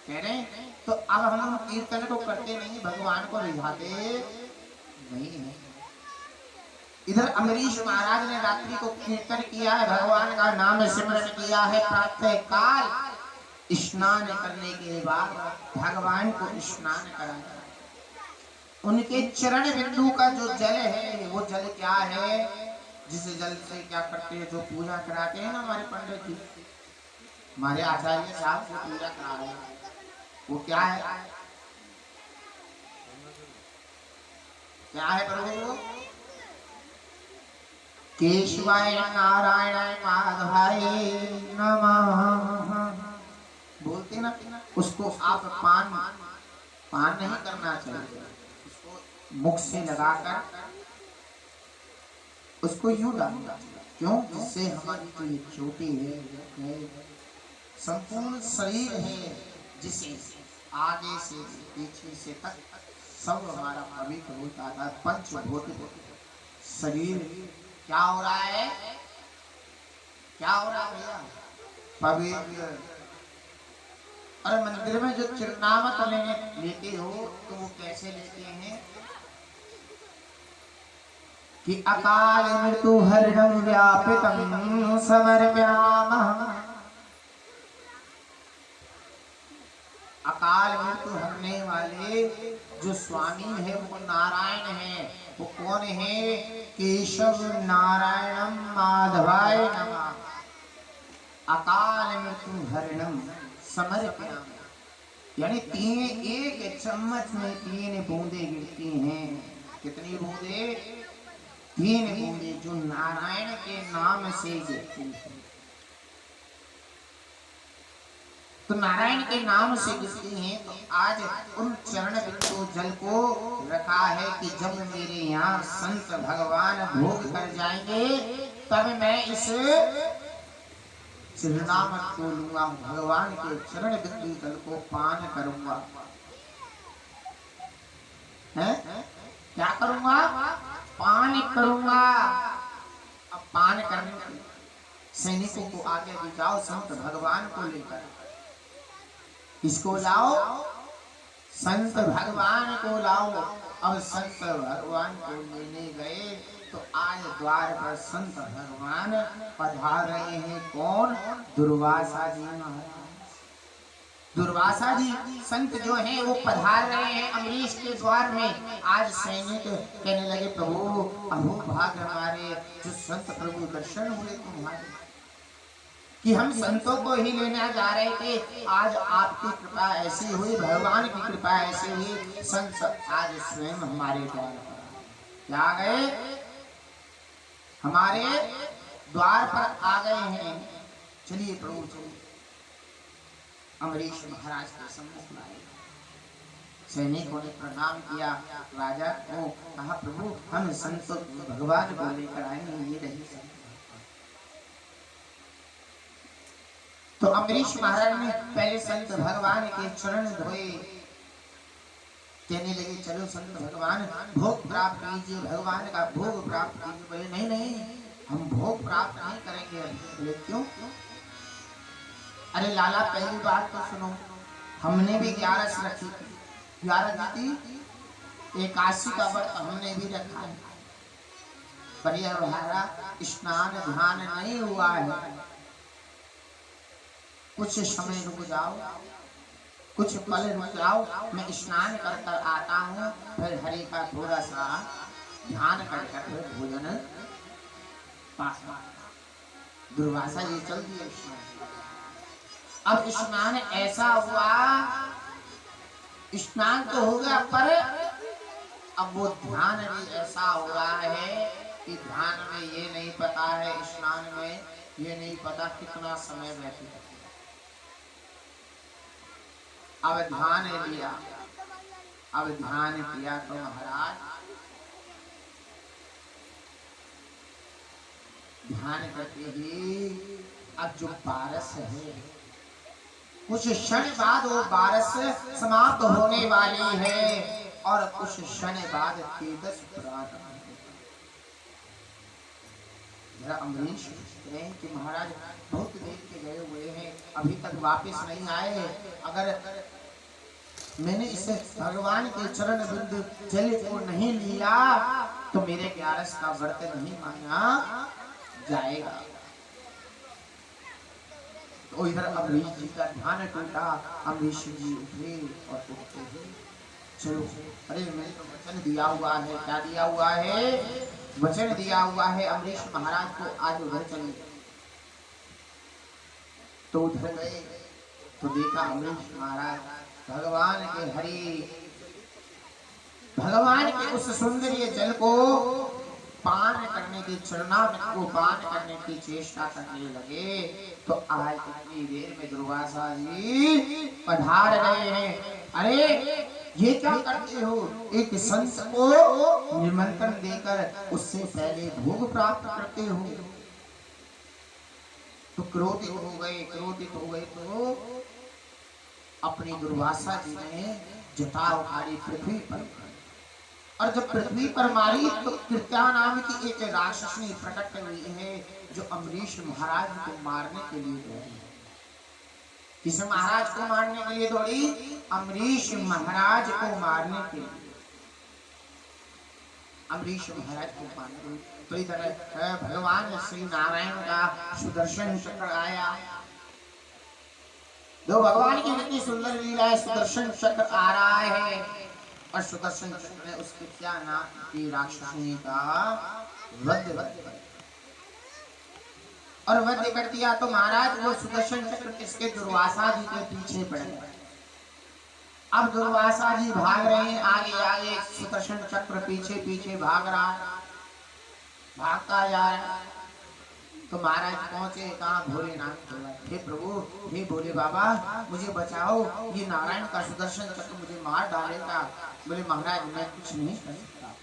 कह रहे तो अब हम कीर्तन को करते नहीं, भगवान को रिझाते नहीं है। इधर अम्बरीश महाराज ने रात्रि को कीर्तन किया है, भगवान का नाम सिमरन किया है। प्रातः काल स्नान करने के बाद भगवान को स्नान कराया। उनके चरण बिंदु का जो जल है, वो जल क्या है? जिस जल से क्या करते हैं? जो पूजा कराते हैं ना हमारे पंडित जी, हमारे आचार्य साहब जो पूजा करा रहे हैं, वो क्या है? क्या है प्रभु? केशवाय नारायणाय माधवाय नमः बोलते ना। उसको आप पान नहीं करना चाहिए, उसको मुख से लगाकर उसको यूं डालना। क्यों? जिससे हमारी जो ये चोटी है, संपूर्ण शरीर है, जिसे आगे से पीछे से तक सब हमारा पवित्र होता था। पंचभूत शरीर क्या हो रहा है? क्या हो रहा है भैया? पवित्र। और मंदिर में जो चिरनामत लेते हो तो वो कैसे लेते हैं कि अकाल मृत्यु हरणं व्यापितं समर्प्यामः। अकाल मृत्यु हरने वाले जो स्वामी है वो नारायण है। वो कौन है? केशव नारायणं माधवाय नमः। अकाल मृत्यु हरणं समर्प्यामि, यानी 1 चम्मच में 3 बूंदे गिरती हैं। कितनी बूंदे? 3 बूंदे जो नारायण के नाम से गिरती हैं। तो नारायण के नाम से गिरती हैं। तो आज उन चरण बिंदु जल को रखा है कि जब मेरे यहाँ संत भगवान भोग कर जाएंगे तब मैं इस श्रीनामत को लूंगा, भगवान के चरण बिंदु जल को पान करूंगा। है? क्या करूंगा? पान करूंगा। अब पान करने के सैनिकों को आगे भी जाओ, संत भगवान को लेकर। इसको लाओ, संत भगवान को लाओ। अब संत भगवान को लेने गए तो आज द्वार पर संत भगवान पधार रहे हैं। कौन? दुर्वासा जी महाराज। दुर्वासा जी संत जो हैं वो पधार रहे हैं अम्बरीश के द्वार में। आज सैनिक कहने लगे प्रभु अहो भाग्य हमारे, जो संत प्रभु दर्शन हुए तुम्हारे, कि हम संतों को ही लेने जा रहे थे। आज आपकी कृपा ऐसी हुई, भगवान की कृपा ऐसी हुई, संत आज स्वयं हमारे द्वार पर क्या गए? हमारे द्वार पर आ गए हैं। चलिए प्रभु चलिए। अम्बरीश महाराज के सम्मुख लाए। सैनिकों ने प्रणाम किया, राजा को कहा प्रभु हम संत भगवान को लेकर आएंगे, ये रही संत। तो अम्बरीश महाराज ने पहले संत भगवान के चरण धोए। कहने लगे चलो संत भगवान भोग प्राप्त कीजिए, भगवान का भोग प्राप्त कीजिए। बोले नहीं नहीं हम भोग प्राप्त नहीं करेंगे। बोले क्यों? अरे लाला पहली बात तो सुनो, हमने भी 11 रखी थी, 11 थी, 81 का व्रत हमने भी रखा है, पर यह हमारा स्नान ध्यान नहीं हुआ है। कुछ समय रुक जाओ, कुछ पल रुक जाओ, मैं स्नान कर कर आता हूँ, फिर हरि का थोड़ा सा ध्यान कर कर फिर भोजन पास। दुर्वासा जी चल दिए स्नान। अब स्नान ऐसा हुआ, स्नान तो हो गया, पर अब वो ध्यान भी ऐसा हो रहा है कि ध्यान में ये नहीं पता है, स्नान में ये नहीं पता कितना समय व्यतीत। अब ध्यान लिया, अब ध्यान किया तो महाराज ध्यान करते ही अब जो पारस है, कुछ क्षण बाद वो पारस समाप्त होने वाली है और कुछ क्षण बाद तेजस प्रारंभ होगा। जरा अमरीश पूछते हैं कि महाराज बहुत देर के गए हुए हैं, अभी तक वापस नहीं आए, अगर मैंने इसे भगवान के चरण बिंदु जल को नहीं लिया तो मेरे 11 का व्रत नहीं माना जाएगा। तो इधर अमरीश जी का ध्यान टूटा, अमरीश जी उठे और उठते ही चलो, अरे मैंने तो वचन दिया हुआ है, क्या दिया हुआ है? वचन दिया हुआ है अमरीश महाराज को आज उधर चले। तो उधर गए तो देखा अमरीश महाराज भगवान के हरि, भगवान के उस सुंदर जल को पान करने की, चरणामृत को पान करने की चेष्टा करने लगे। तो आज इतनी देर में दुर्वासा जी पधार रहे हैं। अरे ये क्या करते हो? एक संत को निमंत्रण देकर उससे पहले भोग प्राप्त करते हो। तो क्रोधित हो गए तो अपनी दुर्वासा जी ने जटा उठाई पृथ्वी पर, और जब पृथ्वी पर मारी तो कृत्या नाम की एक राक्षसनी प्रकट हुई है जो अमरीश महाराज को मारने के लिए दौड़ी। किस महाराज को मारने के लिए दौड़ी? अमरीश महाराज को मारने के लिए। अमरीश महाराज को मारने, तो इधर भगवान श्री नारायण का सुदर्शन चक्र आया। दो भगवान की कितनी सुंदर लीला है, सुदर्शन चक्र आ रहा है और सुदर्शन चक्र ने उसके क्या नाम की राक्षसनी का वध और वध कर दिया। तो महाराज वो सुदर्शन चक्र किसके? दुर्वासा जी के पीछे पड़ गए। अब दुर्वासा जी भाग रहे हैं आगे आगे, सुदर्शन चक्र पीछे पीछे भाग रहा, भागता जा रहा। तो महाराज पहुंचे कहाँ? भोलेनाथ। हे प्रभु, हे भोले बाबा मुझे बचाओ, ये नारायण का सुदर्शन चक्र मुझे मार डालेगा। बोले महाराज मैं कुछ नहीं कर सकता।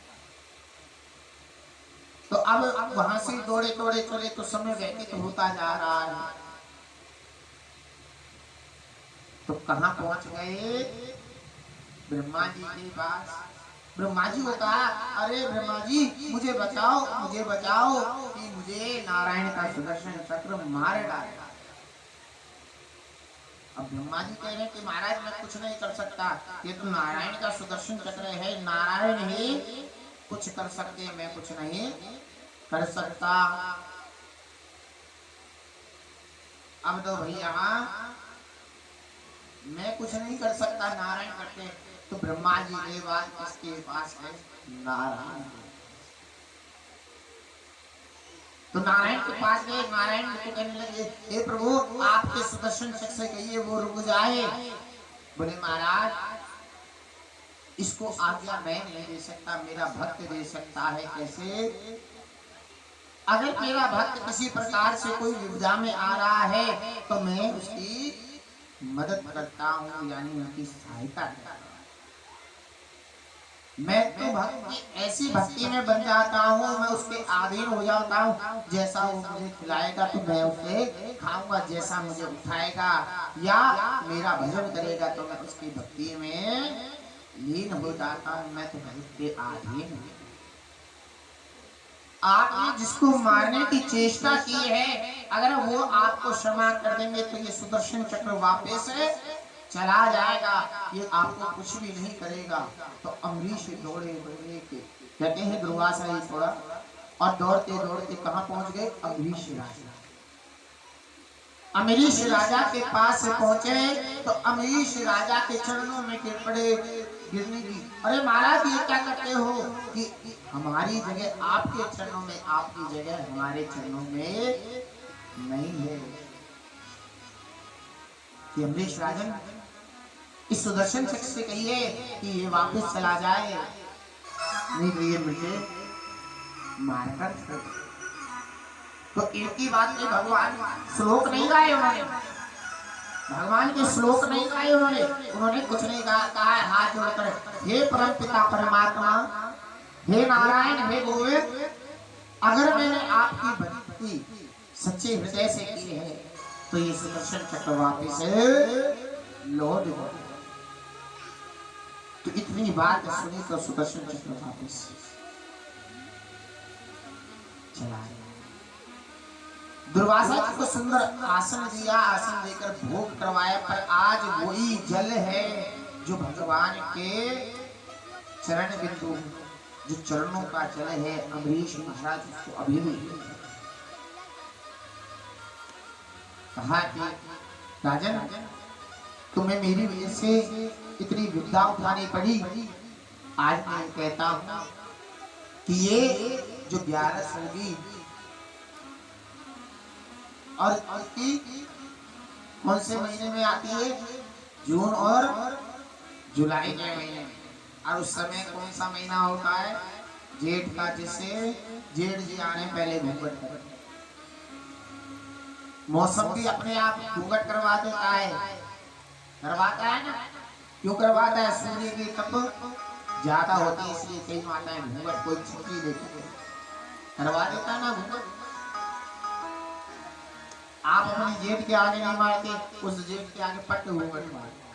तो अब वहां से दौड़े चले तो समय व्यतीत होता जा रहा है। तो कहाँ पहुंच गए? ब्रह्मा जी के पास। ब्रह्मा जी को कहा, अरे ब्रह्मा जी मुझे बचाओ कि मुझे नारायण का सुदर्शन चक्र मार डालेगा। अब ब्रह्मा जी कह रहे हैं कि महाराज मैं कुछ नहीं कर सकता, ये तो नारायण का सुदर्शन चक्र है, नारायण ही कुछ कर सकते, मैं कुछ नहीं कर सकता। अब तो भैया मैं कुछ नहीं कर सकता, नारायण करते। तो ब्रह्मा जी के बाद किसके पास है? नारायण। तो नारायण के पास गए, नारायण को कहने लगे, हे प्रभु आपके सुदर्शन चक्र से कहिए वो रुक जाए। बोले महाराज इसको आज्ञा मैं नहीं दे सकता, मेरा भक्त दे सकता है। कैसे? अगर मेरा भक्त किसी प्रकार से कोई विपदा में आ रहा है तो मैं उसकी मदद करता हूँ, यानी उनकी सहायता करता हूँ। मैं तो भक्त की ऐसी भक्ति में बन जाता हूँ, मैं उसके अधीन हो जाता हूँ। जैसा वो मुझे खिलाएगा तो मैं उसे खाऊंगा, जैसा मुझे उठाएगा या मेरा भजन करेगा तो मैं उसकी भक्ति में लीन हो जाता हूँ। मैं तो भक्त के अधीन हूँ। आपने जिसको मारने की चेष्टा की है, अगर वो आपको क्षमा कर देंगे तो ये सुदर्शन चक्र वापस चला जाएगा, ये आपको कुछ भी नहीं करेगा। तो अमरीश दौड़े के कहते हैं दुर्वासा ही थोड़ा, और दौड़ते दौड़ते कहाँ पहुंच गए? अमरीश राजा। अमरीश राजा के पास पहुंचे तो अमरीश राजा के चरणों में गिर पड़े। गिरने की, अरे महाराज ये क्या करते हो कि हमारी जगह आपके चरणों में, आपकी जगह हमारे चरणों में नहीं है। कि अमरीश राजन इस सुदर्शन चक्र से कहिए कि ये वापस चला जाए, नहीं तो ये मुझे मारकर छोड़। तो इनकी बात में भगवान श्लोक नहीं गाए उन्होंने, भगवान के श्लोक नहीं गाए उन्होंने कुछ नहीं कहा है हाथ जोड़कर, हे परम पिता परमात्मा, हे नारायण, हे गोविंद, अगर मैंने आपकी भक्ति सच्चे हृदय से की है तो ये सुदर्शन चक्र वापिस लौट गया। तो इतनी बात सुनी तो सुदर्शन चक्र वापिस चला गया। दुर्वासा जी को सुंदर आसन दिया, आसन देकर भोग करवाया, पर आज वही जल है जो भगवान के चरण बिंदु, जो चरणों का जल है, अमरीश महाराज उसको अभी भी कहा कि राजन तुम्हें मेरी वजह से इतनी विपदा उठानी पड़ी। आज मैं कहता हूं कि ये जो 11 होगी और इसकी कौन से महीने में आती है? जून और जुलाई के महीने में। और उस समय कौन सा महीना होता है? जेठ का, जिससे जेठ जी आने पहले घूंघट कर, मौसम भी अपने आप घूंघट करवा देता है, करवाता है ना। क्यों करवाता है? सूर्य की तप ज्यादा होती है इसलिए कई माताएं घूंघट कोई छुट्टी देती है, करवा देता है ना घूंघट। आप अपनी जेब के आगे नहीं मारते, उस जेब के आगे पट्ट घूंघट मारते।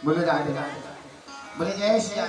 बोले राधे राधे, बोले जय श्री राम।